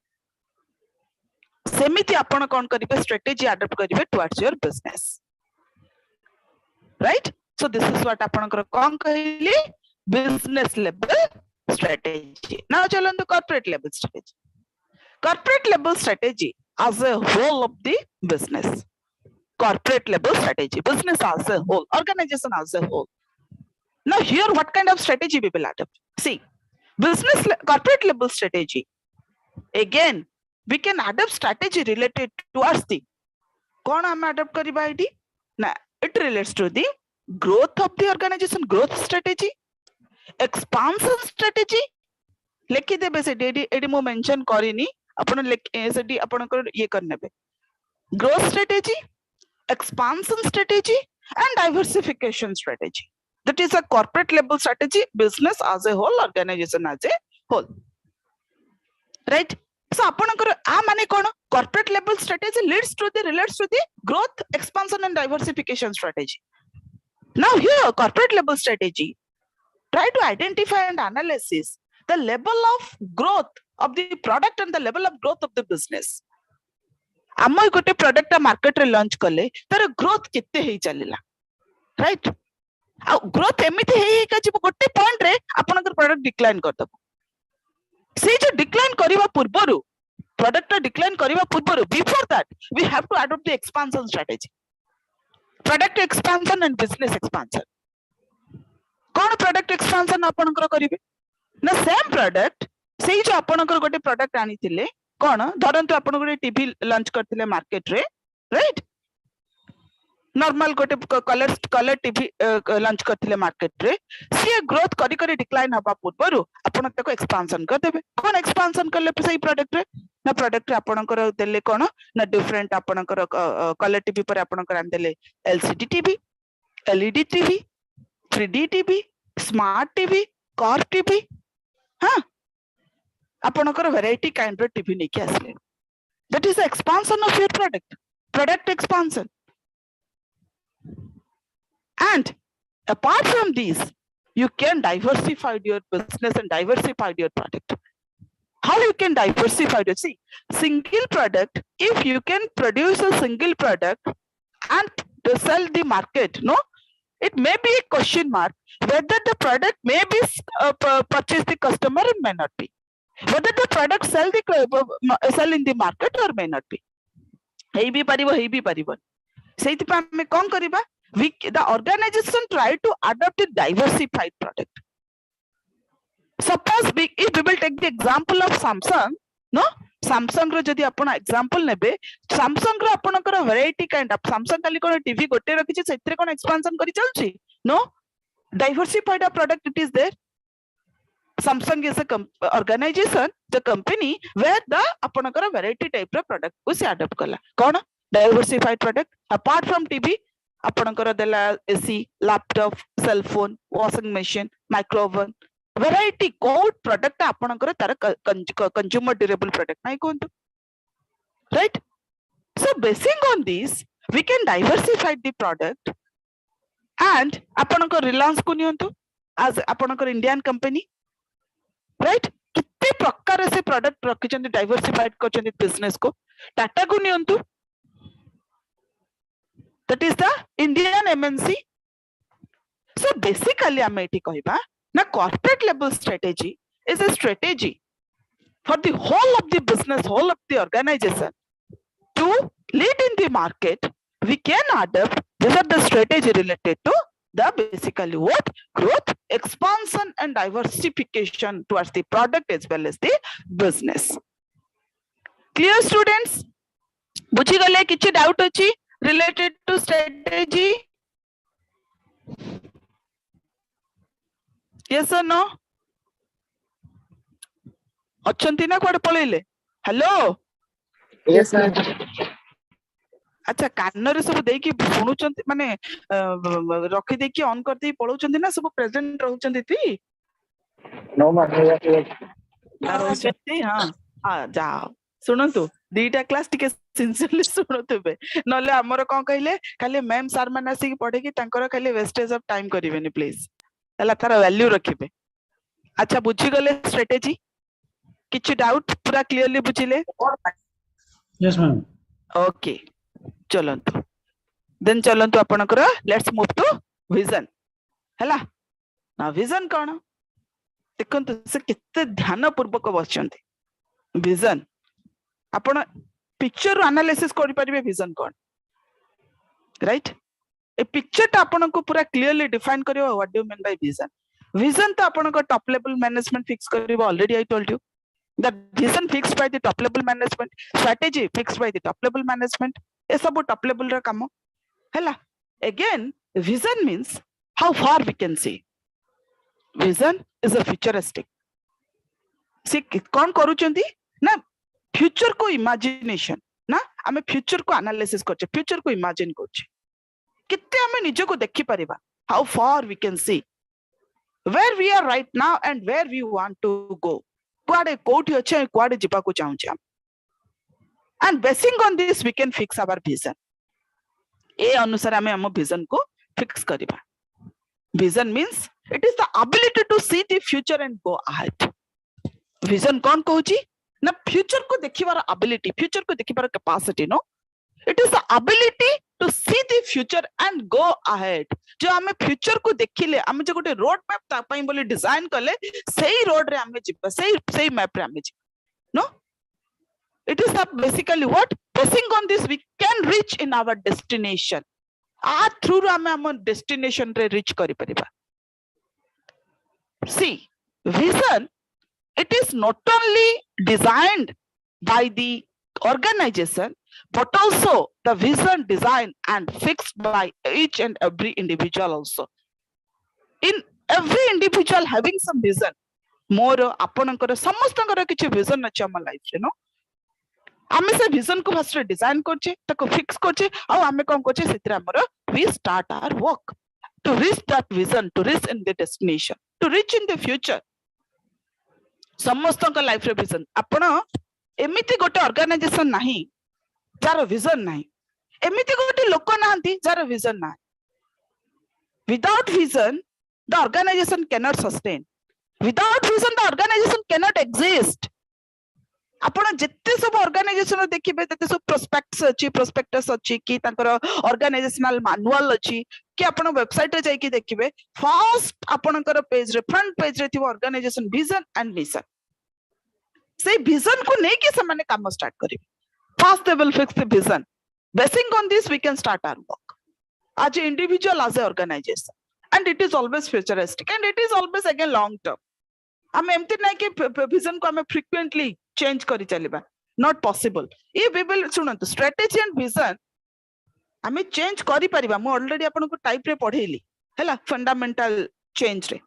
सेमिति आपण कोन करिवे स्ट्रेटजी अडॉप्ट करिवे towards your business right so this is what आपण कोन कहली business level strategy now chalandu corporate level strategy as a whole of the business corporate level strategy business as a whole organization as a whole now here what kind of strategy we will adopt see corporate level strategy again we can adopt strategy related towards the kon am adopt kariba id na it relates to the growth of the organization growth strategy expansion strategy लिखि देबे से AD मो mention करिनी आपण सेडी आपनकर ये करनेबे growth strategy expansion strategy and diversification strategy that is a corporate level strategy business as a whole organization as a whole right so आपनकर आ माने कोन corporate level strategy relates to the growth expansion and diversification strategy now here corporate level strategy try to identify and analysis the level of growth of the product and the level of growth of the business आम गोटे product market रे launch कले तार growth केते हे चलिला right आ growth एमिति हे का जे गोटे point रे आपनकर प्रोडक्ट डिक्लाइन कर दबो से जे डिक्लाइन करबा पूर्वरु प्रोडक्ट डिक्लाइन करबा पूर्वरु before that we have to adopt the expansion strategy product expansion and business expansion कौन प्रोडक्ट एक्सपेंशन आपनकर करिवे ना सेम प्रोडक्ट सेही जो आपनकर गोटे प्रोडक्ट आनी थिले कौन धरंतु आपन गोटे टीवी लॉन्च करथिले मार्केट रे राइट नॉर्मल गोटे कलर टीवी लॉन्च करथिले मार्केट रे सी ग्रोथ करी करी डिक्लाइन हबा पूर्वरु आपन तको एक्सपेंशन कर देबे कौन एक्सपेंशन करले सही प्रोडक्ट रे ना प्रोडक्ट रे आपनकर देले कौन ना डिफरेंट आपनकर कलर टीवी पर आपनकर आन देले LCD TV LED TV 3D TV smart TV car TV हाँ आपनकर वैरायटी काइंड रो टीवी नहीं के आसले that is the expansion of your product expansion and apart from these you can diversify your business and diversify your product how you can diversify it see single product if you can produce a single product and to sell the market no it may be a question mark whether the product may be purchased the customer and may not be whether the product sell in the market or may not be hey bhi paribo seiti pa me kon kariba the organization try to adopt a diversified product suppose if we will take the example of Samsung no Samsung रो जदी आपण example नेबे Samsung रो आपनकर variety kind of Samsung खाली कोन TV गोटे रखिছে सेतरे कोन expansion करी चलछि नो diversified product it is there Samsung is a organization the company where the आपनकर वैरायटी टाइप रो प्रोडक्ट को से अडॉप्ट करला कोन diversified product apart from TV आपनकर देला AC laptop cell phone washing machine microwave variety code product आपनकर तार consumer durable product नाइ कोंतु right so basing on this we can diversify the product and आपनकर Reliance को नियंतु as आपनकर Indian company right कितने प्रकार से प्रोडक्ट रखिचंदी डाइवर्सिफाइड करचंदी बिजनेस को टाटा को नियंतु that is the Indian MNC so basically हम एठी कहबा ना corporate level strategy is a strategy for the whole of the business whole of the organization to lead in the market we can adopt these are the strategy related to the basically what growth expansion and diversification towards the product as well as the business clear students बुझी गले किछि doubt अछि related to strategy yes or no अछंती ना कुआडे पळेले hello Yes, ma'am. अच्छा कानरे सब देकी सुनुचंती माने रखी देकी on कर दे पळौचंती ना सब प्रेजेंट रहउचंती ती No, ma'am. रहउचंती हां आ जाओ सुनंतु दीटा क्लास टिके सिंसियरली सुनतुबे नले हमर कोन कहले खाली मैम सर माने आसी पढे की तांकर खाली वेस्टेज ऑफ टाइम करिवेनी प्लीज हला तार वैल्यू रखिबे अच्छा बुझी गले स्ट्रेटेजी किछि डाउट पूरा क्लियरली बुझिले Yes, ma'am. ओके चलंतु देन चलंतु आपनकर लेट्स मूव टू विजन हला ना विजन कोन देखंतु से किते ध्यान पूर्वक बसचंती विजन आपण पिक्चर एनालिसिस करि परिबे विजन कोन राइट ए पिक्चर ता आपण को पूरा क्लियरली डिफाइन करियो what do mean by vision vision तो आपण को टॉप लेवल मैनेजमेंट फिक्स करिवो already I told you the vision fixed by the top level management strategy fixed by the top level management ए सब top level रा काम हैला again vision means how far we can see vision is a futuristic से कौन करूचंती ना future को imagination ना हमें फ्यूचर को एनालिसिस करछे फ्यूचर को इमेजिन करछे किते हमें निज को देखि परिबा how far we can see where we are right now and where we want to go कुआडे कोठी अच्छे कुआडे जिबा को चाहू हम and basing on this we can fix our vision ए अनुसार हमें हम vision को fix करिबा vision means it is the ability to see the future and go ahead vision कौन कहूची ना future को देखिबार ability future को देखिबार capacity no it is the ability to see the future and go ahead जो हमें future को देखिले हमें जो गोटे रोड मैप ता पई बोली डिजाइन करले सेही रोड रे हमें जिबा सेही मैप रे हमें no it is the basically what basing on this we can reach in our destination आ थ्रू हमें हम डेस्टिनेशन रे रीच करि परिबा see vision it is not only designed by the organization but also the vision design and fixed by each and every individual also in every individual having some vision मोर आपनकर समस्तकर किछि vision अछि हम life रे no हमें से vision को first design करछे तको फिक्स करछे आ हमें कोन करछे सेतिर हमर we start our work to reach that vision to reach in the destination to reach in the future समस्तकर लाइफ रे विजन आपण एमिति गोटे ऑर्गेनाइजेशन नाही जार विजन नाही एमिति गोटे लोक नाहंती जार विजन ना without vision the organization cannot sustain without vision the organization cannot exist आपण जत्ते सब ऑर्गेनाइजेशन देखिबे तते सब प्रोस्पेक्ट्स अछि प्रोस्पेक्टस अछि कि तांकर ऑर्गेनाइजेशनल मैनुअल अछि कि आपण वेबसाइट रे जाई कि देखिबे फर्स्ट आपणकर पेज रे फ्रंट पेज रे थि ऑर्गेनाइजेशन विजन एंड मिशन से विजन को नै कि समान काम स्टार्ट करिवे first they will fix the vision basing on this we can start our work as an individual as an organization and it is always futuristic and it is always again long term हम एमती नै कि vision को हमें frequently change करि चलिबा not possible ये we will सुनंत strategy and vision हमें change करि परिबा म ऑलरेडी आपन को टाइप रे पढेली हैला फंडामेंटल चेंज रे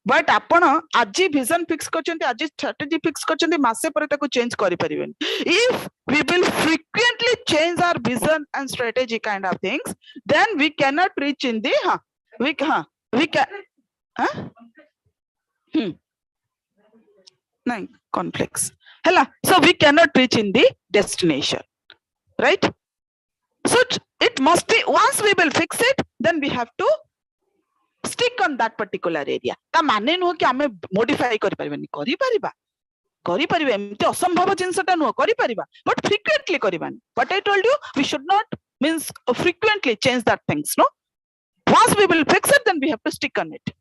बट आपण आज विजन फिक्स करछन्ती आज स्ट्रेटजी फिक्स करछन्ती मासे पर ताको चेंज करि परिबेनी if we will frequently change our vision and strategy kind of things then we can not reach in the we can नहीं कॉन्फ्लिक्ट्स हैला so we can not reach in the destination right so it must be once we will fix it then we have to stick on that particular area ता माने no कि हमें modify करि परबेनी करि परिबे एमते असंभव जिंसटा नो करि परिबा बट फ्रीक्वेंटली करिबानी but I told you we should not means frequently change that things नो once we will fix it then we have to stick on it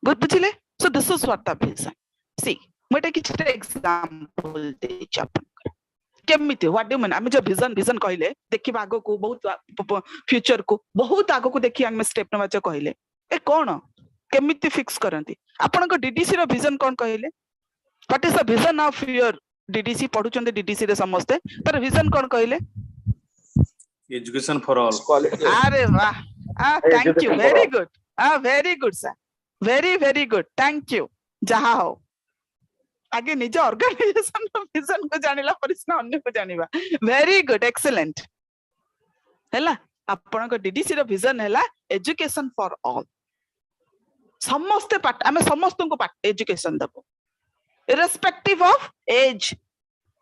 good बुझिले so this is what the vision see मोटे किछ example दे छापन केमिति what do mean हम जो vision कहले देखिबा आगो को बहुत फ्यूचर को बहुत आगो को देखि हम स्टेप नवा जो कहले ए कोन केमिति फिक्स करंती आपन को डीडीसी रो विजन कोन कहले what is the vision of your DDC पढु चंदे डीडीसी रे समस्ते तर विजन कोन कहले एजुकेशन फॉर ऑल अरे वाह Thank you. Very good. Very good, sir. Very, very good. Thank you. Jaha ho. आगे निज ऑर्गेनाइजेशन विजन को जानिला परिसना अन्य को जानिबा. Very good. Excellent. हैला आपण को डीडीसी रो विजन हैला एजुकेशन फॉर ऑल. समस्त पाठ आमे समस्त को पाठ एजुकेशन दबो irrespective of age.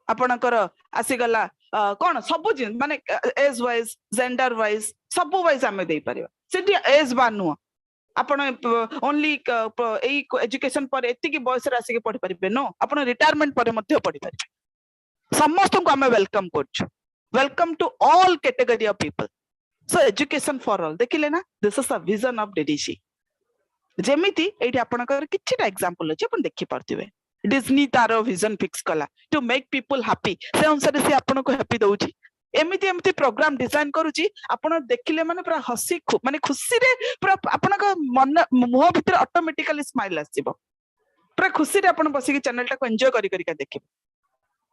आपणकर आसीगला कोन सब माने एज वाइज जेंडर वाइज सब वाइज आमे देई परिबा. सेठी एज बानु आपण ओनली एई एजुकेशन पर एति की बयस रासी के पढि परिबे नो. आपण रिटायरमेंट पर मध्ये पढि परिबे. समस्त को आमे वेलकम करछु. Welcome to all category of people. So education for all देखिले ना. This is the vision of DDC. जेमिति एठी आपणकर किछटा एग्जांपल अछि आपण देखि परथिबे. डिज्नी तारो विजन फिक्स कला टू मेक पीपल हैप्पी. से अनुसार से आपन को हैप्पी दउची. एमिति एमिति प्रोग्राम डिजाइन करूची. आपन देखिले माने पूरा हसी माने खुशी रे पूरा आपन को मन मुह भीतर ऑटोमेटिकली स्माइल आसीबो. पूरा खुशी रे आपन बसी के चैनल टा को एन्जॉय करी करी का देखिबो.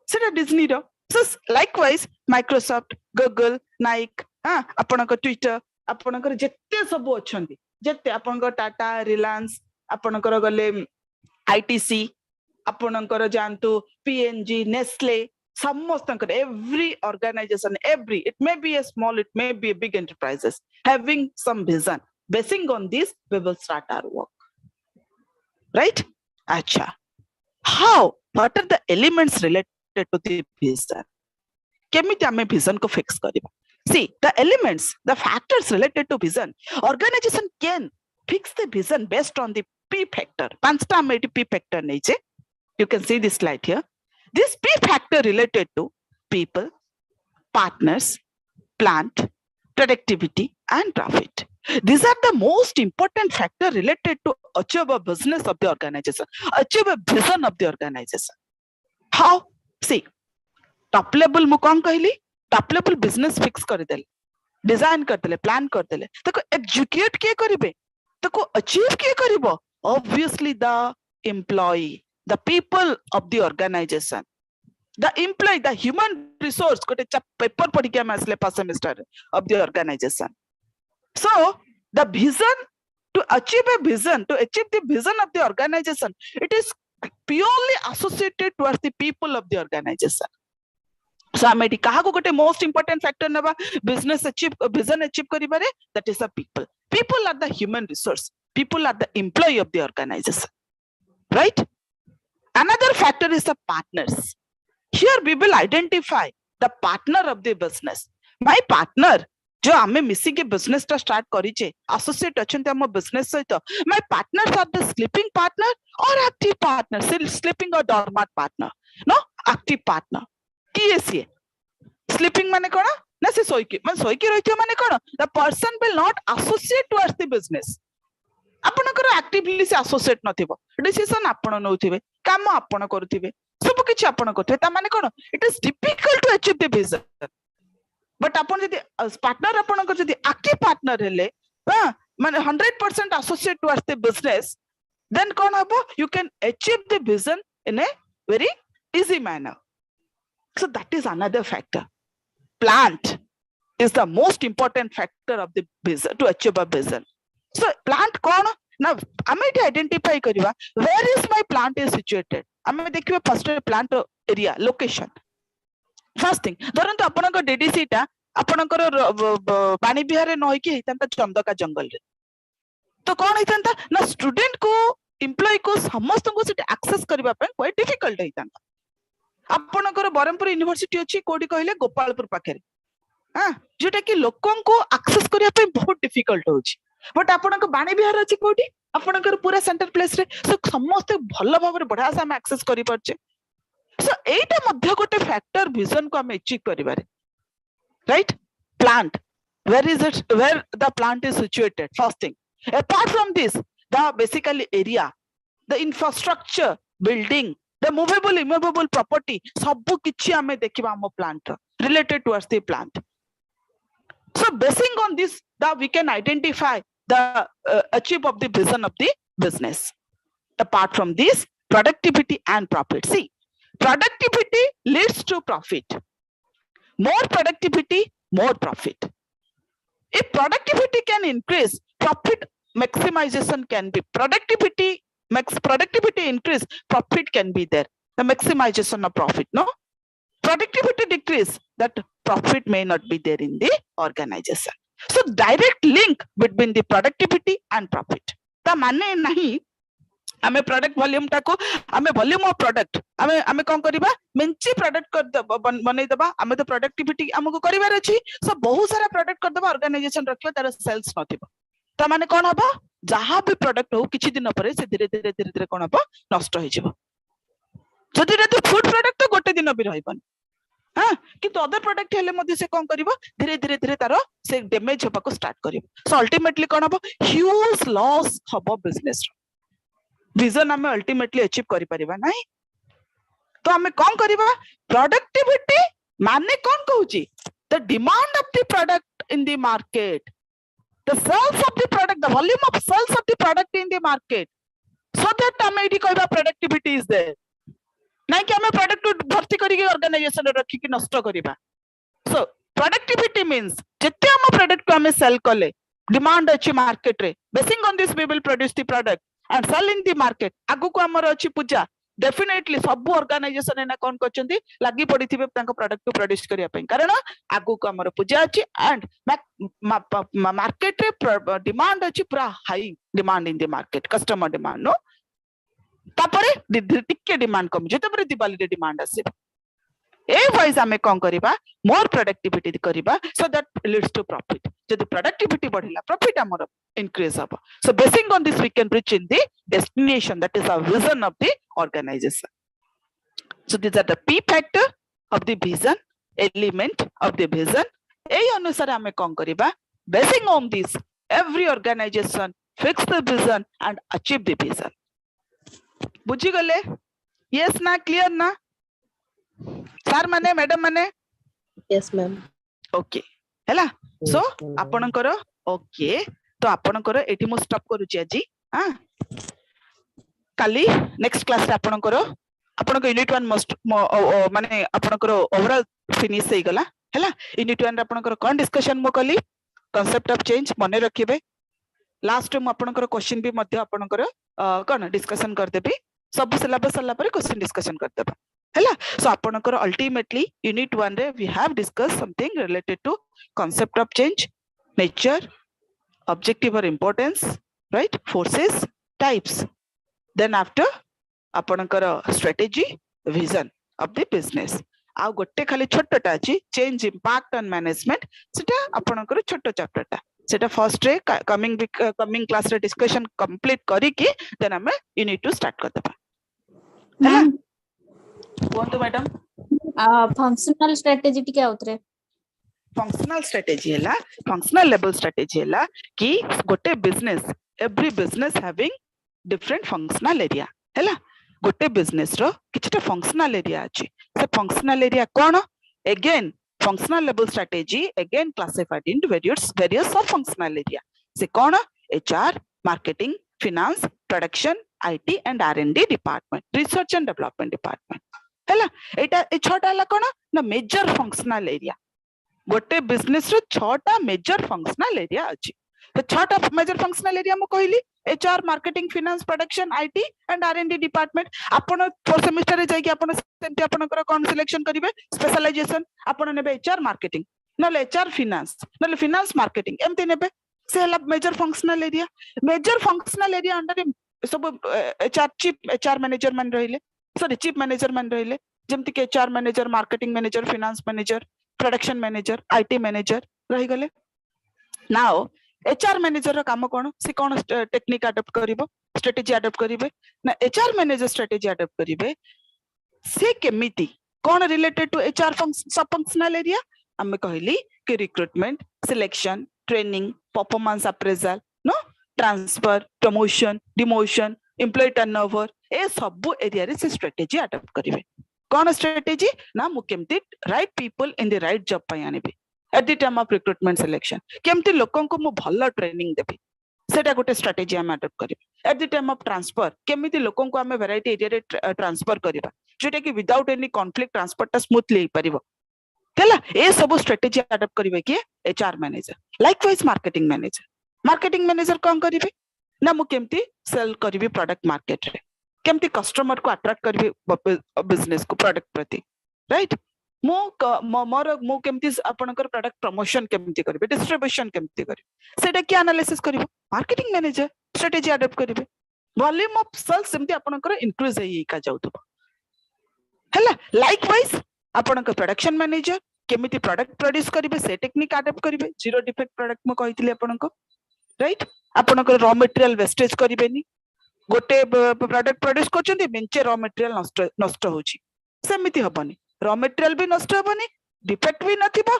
सेटा डिज्नी रो. So likewise Microsoft Google Nike आपन को ट्विटर आपन को जत्ते सब अछंती जत्ते आपन को टाटा रिलायंस आपन को गले आईटीसी आपणकर जानतु पीएनजी नेस्ले समस्त every organization every it may be a small it may be a big enterprises having some vision. Basing on this we will start our work, right? Acha, how what are the elements related to the vision? केमिति हमें vision को fix करिबा. See the elements the factors related to vision. Organization can fix the vision based on the P factor. पांचटा हमें P factor नहीं छे. You can see this slide here. This P factor related to people, partners, plant, productivity, and profit. These are the most important factor related to achieve a business of the organization, achieve a vision of the organization. How? See, top level mu kon कहली, top level business fix कर देले, design कर देले, plan कर देले. ताको execute किए करिबे, ताको achieve किए करिबो. Obviously the employee. The people of the organization, the employee, the human resource, gote paper पढ़ी के हम असले first semester of the organization. So the vision to achieve a vision, to achieve the vision of the organization, it is purely associated towards the people of the organization. So I made कहा को गोटे most important factor नबा business achieve vision achieve करिबारे, that is the people. People are the human resource. People are the employee of the organization, right? Another factor is the partners. Here we will identify the partner of the business. My partner, जो आमे मिसी के business टा start करिचे, associate अछंते हम business सहित. My partners are the sleeping partner or active partner, sleeping or dormant partner. No, active partner. किए सिए? Sleeping माने कोना? ना से सोईकी. मान सोईकी रहिथियो माने कोना? The person will not associate towards the business. आपनकर एक्टिवली से एसोसिएट नथिबो. डिसीजन आपण नउथिबे, काम आपण करूथिबे, सब किछि आपण करथे. ता माने कोन? It is difficult to achieve the vision. But आपण जदि पार्टनर आपण को जदि एक्टिव पार्टनर हेले, माने 100% associate towards the business, then कोन हबो? You can achieve the vision in a very easy manner. So that is another factor. Plant is the most important factor of the vision to achieve a vision. So plant कौन ना हमें it identify करिवा where is my plant is situated. हमें देखिबे first plant area location. First thing धरंतु आपनक DDC टा आपनकर पानी बिहार नय कि हेतंता चंदका जंगल रे, तो कौन हेतंता ना स्टूडेंट को एम्प्लॉय को समस्त को सिट एक्सेस करिवा पे क्वाइट डिफिकल्ट हेतंता. आपनकर बरमपुर यूनिवर्सिटी अछि कोडी कहले गोपालपुर पाखरे, जोटा कि लोकन को एक्सेस करिया पे बहुत डिफिकल्ट होछि. बट आपनक बाणी बिहार अछि कोडी आपनकर पूरा सेंटर प्लेस रे, सो समस्त भलो भाबरे बढ़ा से हम एक्सेस करि परछे. सो एटा मध्य गोटे फैक्टर विजन को हम अचीव करिबारे, right? Plant, where is it, where the plant is situated, first thing. Apart from this, the basically area, the infrastructure, building, the movable immovable property, सब किछि हमें देखिबा हम plant related towards the plant. So basing on this, that we can identify the achieve of the vision of the business. Apart from this, productivity and profit. See, productivity leads to profit. More productivity, more profit. if productivity can increase, profit maximization can be. Productivity increase, profit can be there. The maximization of profit, no? Productivity decrease, that profit may not be there in the organization. So direct link between the productivity and profit. ता माने नहीं आमे product volume टाको आमे volume of product आमे आमे कोन करबा Mechi product कर दबा बनै दबा आमे तो प्रोडक्टिविटी हमको करिवार अछि सो बहुत सारा प्रोडक्ट कर दबा ऑर्गेनाइजेशन रखियो तार सेल्स नथिबो ता माने कोन हबा जहां भी प्रोडक्ट हो किछि दिन परे से धीरे धीरे कोन हबा नष्ट होई जिवो जदि रे फूड प्रोडक्ट तो गोटे दिन भी रहइबन हां किंतु अदर प्रोडक्ट हेले मध्ये से कोन करिवो धीरे धीरे तारो से डैमेज होबा को स्टार्ट करिवो सो अल्टीमेटली कोन हबो ह्यूज लॉस हबो बिजनेस विजन आम अल्टीमेटली अचीव करि परिबा नाही तो आमे कोन करिबा प्रोडक्टिविटी माने कोन कहूची the demand of the product in the market the sales of the product the volume of sales of the product in the market so that आमे इडी कहबा प्रोडक्टिविटी इज देयर नाही कि आमे प्रोडक्ट भर्ती करी के ऑर्गेनाइजेशन रखी कि नष्ट करिबा सो प्रोडक्टिविटी मींस जते हम प्रोडक्ट को आमे सेल कले डिमांड अछि मार्केट रे basing on this we will produce the product and sell in the market आगु को हमर अछि पूजा डेफिनेटली सब ऑर्गेनाइजेशन एना कोन करचंती लागी पडिथिबे तांको प्रोडक्ट को प्रोड्यूस करिया पई कारण आगु को हमर पूजा अछि एंड मार्केट रे डिमांड अछि पूरा high demand in the market customer demand नो तापरे टिके डिमांड कम जेते परे दिवाली रे डिमांड आसे ए वाइज हमें कोन करिबा मोर प्रोडक्टिविटी करिबा so that leads to profit जदि प्रोडक्टिविटी बढ़िला प्रॉफिट हमर increase haba so basing on this we can reach in the destination that is a vision of the organization so these are the p factor of the vision element of the vision ei anusare ame kon kariba basing on this every organization fix the vision and achieve the vision बुझी गले yes na clear na sir mane madam mane yes ma'am okay hela so आपणकर okay तो आपणकर एठी मो stop करूची आजी हां काली नेक्स्ट क्लास रे आपणकर आपणकर यूनिट 1 मस्ट माने आपणकर ओवरऑल फिनिश हे गला हैला यूनिट 1 रे आपणकर कोन डिस्कशन मो कली कांसेप्ट ऑफ चेंज मने रखिबे लास्ट में आपणकर क्वेश्चन भी मध्य आपणकर कोन डिस्कशन कर देबी सब सिलेबस सला पर क्वेश्चन डिस्कशन कर देबा हैला सो आपणकर अल्टीमेटली यूनिट 1 रे we have discuss something related to concept of change nature objective or importance right forces types then after आपणकर strategy vision of the business आ गोटे खाली छोटटा अछि change impact on management सेटा आपणकर छोटो चैप्टर टा सेटा फर्स्ट रे कमिंग क्लास रे डिस्कशन कंप्लीट करी कि देन हम यूनिट टू स्टार्ट कर देबा हैला कोन मैडम फंक्शनल स्ट्रेटजी टिके आउतरे फंक्शनल स्ट्रेटेजी है फंक्शनल लेवल स्ट्रेटेजी है कि गोटे business every business having different functional area है गोटे बिजनेस रो किछटा फंक्शनल एरिया अछि से फंक्शनल एरिया कोन again functional level strategy again classified into various sub functional area से कोन HR marketing finance production IT and R&D department research and development department है एटा ए छटा ला कोन ना मेजर फंक्शनल एरिया गोटे बिजनेस रो छटा मेजर फंक्शनल एरिया अछि तो छटा मेजर फंक्शनल एरिया मो कहली HR marketing finance production IT and R&D department आपण फोर सेमेस्टर रे जाय कि आपण सेंटी आपनकर कोन सिलेक्शन करिवे स्पेशलाइजेशन आपण नेबे एचआर मार्केटिंग नले एचआर फाइनेंस नले फाइनेंस मार्केटिंग एमते नेबे से हला मेजर फंक्शनल एरिया अंडर सब एचआर चीफ एचआर मैनेजर मान रहिले सॉरी चीफ मैनेजर मान रहिले जेमति के HR manager marketing manager finance manager production manager IT manager रही गले नाउ एचआर मैनेजर रो काम कोन से कोन टेक्निक अडॉप्ट करिवो स्ट्रेटजी अडॉप्ट करिवे ना एचआर मैनेजर स्ट्रेटजी अडॉप्ट करिवे से केमिति कोन रिलेटेड टू एचआर सब फंक्शनल एरिया हम कहली कि recruitment selection training performance appraisal नो transfer promotion demotion employee turnover ए सब एरिया रे से स्ट्रेटजी अडॉप्ट करिवे कोन स्ट्रेटजी ना मु केमति right people in the right job पय आनिबे at the time of recruitment selection केमति लोकन को मु भल्ला ट्रेनिंग देबी सेटा गोटे स्ट्रेटजी हम अडॉप्ट करिवे at the time of transfer केमति लोकन को हम वैरायटी एरिया रे ट्रांसफर करिबा जेटा कि विदाउट एनी कॉन्फ्लिक्ट ट्रांसफर ता स्मूथली हे परिबो ହେଲା ए सब स्ट्रेटेजी अडॉप्ट करिवे कि HR manager likewise marketing manager कोन करिवे ना मु केमती सेल करिवे प्रोडक्ट मार्केट रे केमती कस्टमर को अट्रैक्ट करिवे बिजनेस को प्रोडक्ट प्रति राइट मु मोर मु केमती आपनकर प्रोडक्ट प्रमोशन केमती करिवे डिस्ट्रीब्यूशन केमती करिवे सेटा कि एनालिसिस करिवे मार्केटिंग मैनेजर स्ट्रेटेजी अडॉप्ट करिवे वॉल्यूम ऑफ सेल्स सेमती आपनकर इंक्रीज हेई का जाउतबो हैला लाइकवाइज आपनकर प्रोडक्शन मैनेजर केमिति प्रोडक्ट प्रोड्यूस करिवे से टेक्निक अडॉप्ट करिवे जीरो डिफेक्ट प्रोडक्ट म कहितली आपनको राइट आपनकर रॉ मटेरियल वेस्टेज करिवेनी गोटे प्रोडक्ट प्रोड्यूस करचंती मेंचे रॉ मटेरियल नष्ट होची सेमिति हबनी रॉ मटेरियल भी नष्ट हबनी डिफेक्ट भी नथिबो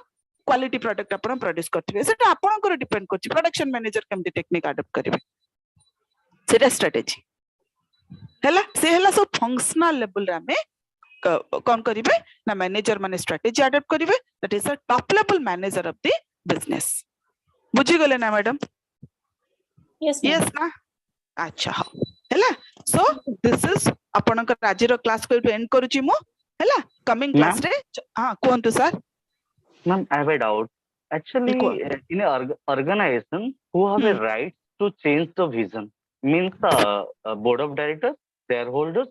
क्वालिटी प्रोडक्ट आपण प्रोड्यूस करथिबे सेटा आपनकर डिपेंड करची प्रोडक्शन मैनेजर केमिति टेक्निक अडॉप्ट करिवे सेटा स्ट्रेटेजी हैला से हैला सब फंक्शनल लेवल रे हमें कौन करिवे ना मैनेजर माने स्ट्रेटेजी अडॉप्ट करिवे that is a top level manager of the business बुझी गले ना मैडम यस ना अच्छा हो हैला सो दिस इज आपनकर आज रो क्लास को एंड करूची मु हैला कमिंग क्लास रे हां कोंतु sir Ma'am, I have a doubt. Actually, in an organization who have a right to change the vision means board of directors, shareholders,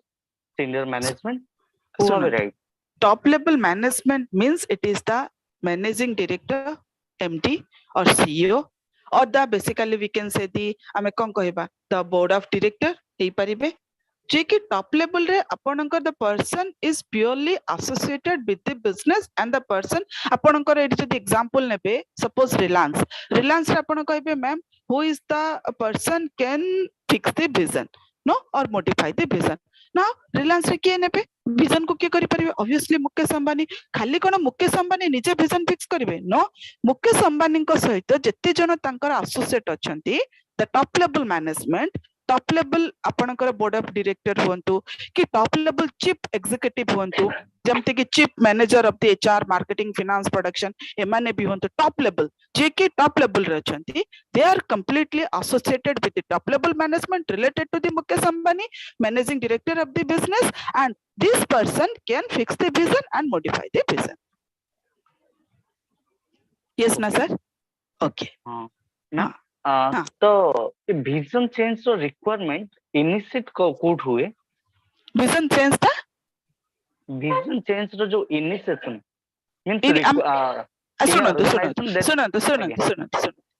senior management who have a right. Top level management means it is the managing director, MD or CEO or the basically we can say the ame kon kahiba the board of director hei paribe जे कि top level रे आपनकर the person is purely associated with the business and the person आपनकर एटी जदी example नेबे suppose Reliance रे आपन कहबे ma'am who is the person can fix the vision नो और modify the vision now Reliance रे के नेबे विजन को के करि परिबे ऑब्वियसली मुकेश अंबानी खाली कोन मुकेश अंबानी निजे विजन फिक्स करिवे नो मुकेश अंबानी को सहित जत्ते जन तांकर एसोसिएट अछंती the top level management top level आपनकर बोर्ड ऑफ डायरेक्टर हुंतु कि टॉप लेवल चीफ एग्जीक्यूटिव हुंतु जमते कि chief manager of the HR marketing finance production एमाने भी हुंतु टॉप लेवल जे कि टॉप लेवल रे अछंती they are completely associated with the top level management related to the Mukesh Ambani managing director of the business and this person can fix the vision and modify the vision yes ना sir okay ना तो vision change रो requirement initiate कोड हुए vision change था vision change रो जो initiation सुनंतु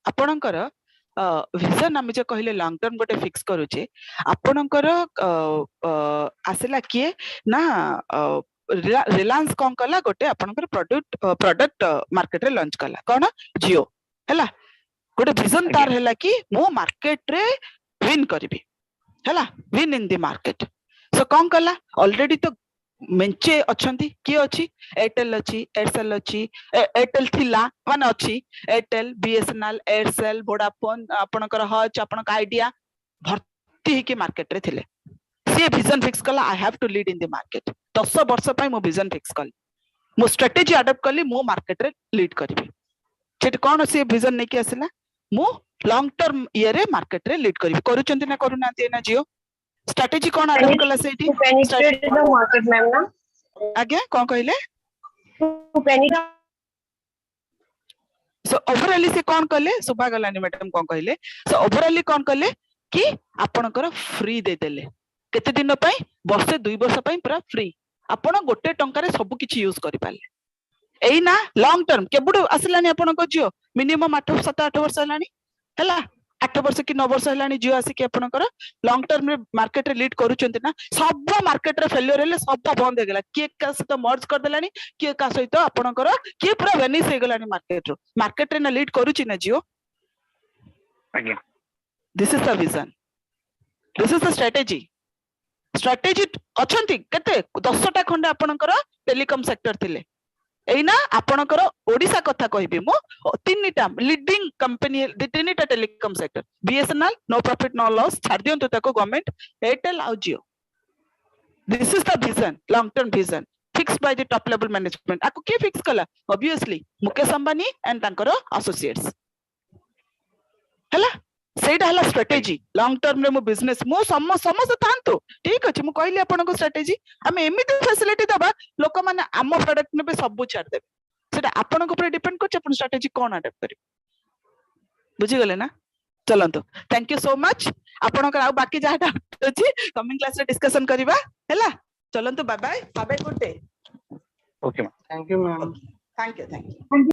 आपणकर विजन आम जो कहले लॉन्ग टर्म गोटे फिक्स करूचे आपणकर आसला किए ना रिलायंस कौन कला गोटे आपणकर प्रोडक्ट मार्केट रे लॉन्च कला कौन जियो हैला गोटे विजन तार हैला कि मो मार्केट रे विन करबी हैला विन इन द मार्केट सो कौन कला ऑलरेडी तो मेंचे अछंती के अछि एयरटेल अछि एयरसेल अछि एयरटेल थिला माने अछि एयरटेल बीएसएनएल एयरसेल वोडाफोन आपनकर हच आपनक आईडिया भर्ती के मार्केट रे थिले से विजन फिक्स कला I have to lead in the market 10 वर्ष पय मो विजन फिक्स कली मो स्ट्रेटजी अडॉप्ट कली मो मार्केट रे लीड करबी सेट कोन से विजन नै के आसला मो लॉन्ग टर्म ईयर रे मार्केट रे लीड करबी करूचंती ना करू नांती ना जियो स्ट्रेटजी कोन अडॉप्ट कला सेठी पेनिट्रेट द मार्केट मैम ना आगे कोन कहले टू पेनिट्रेट सो ओवरऑली से कोन कहले सुबा गलानी मैडम कोन कहले सो ओवरऑली कोन कहले कि आपनकर फ्री दे देले केते दिन पय वर्ष 2 वर्ष पय पूरा फ्री आपण गोटे टंका रे सब किछि यूज करि पाले एई ना लॉन्ग टर्म केबुड आसलानी आपनको जियो मिनिमम 8 7 8 वर्ष हलानी हला 8 वर्ष कि 9 वर्ष हलानी जियो आसी के आपनकर लॉन्ग टर्म रे मार्केट रे लीड करूचंती ना सब मार्केट रे फेलियर हेले सब बंद हे गेला के का सहित मर्ज कर देलानी के का सहित आपनकर के पूरा वेनिस हे गेलानी मार्केट रे ना लीड करूची ना जियो आज्ञा this is the vision this is the strategy अछंती केते 10टा खंडे आपनकर टेलीकॉम सेक्टर थिले एइना आपनकर ओडिसा कथा कहबी मो तीनटा लीडिंग कंपनी तीनटा telecom sector BSNL no profit no loss छाड़ दियंतु ताको गवर्नमेंट एयरटेल आ Jio this is the vision long term vision fix by the top level management आको के फिक्स कला ऑब्वियसली मुकेश अंबानी एंड तांकर एसोसिएट्स हला सेटा हला स्ट्रेटेजी लॉन्ग टर्म रे मो बिजनेस मो समस्त थांतो ठीक अछि मो कहली आपन को स्ट्रेटेजी हम एमिति फैसिलिटी दबा लोक माने आम प्रोडक्ट नेबे सब छाड़ देबे सेटा आपन को ऊपर डिपेंड करछ अपन स्ट्रेटजी कोन अडॉप्ट करी बुझी गले ना चलंतु थैंक यू सो मच आपन को बाकी जहा डाउट अछि कमिंग क्लास रे डिस्कशन करबा हैला चलंतु bye bye have a good day okay ma'am Thank you, ma'am. Thank you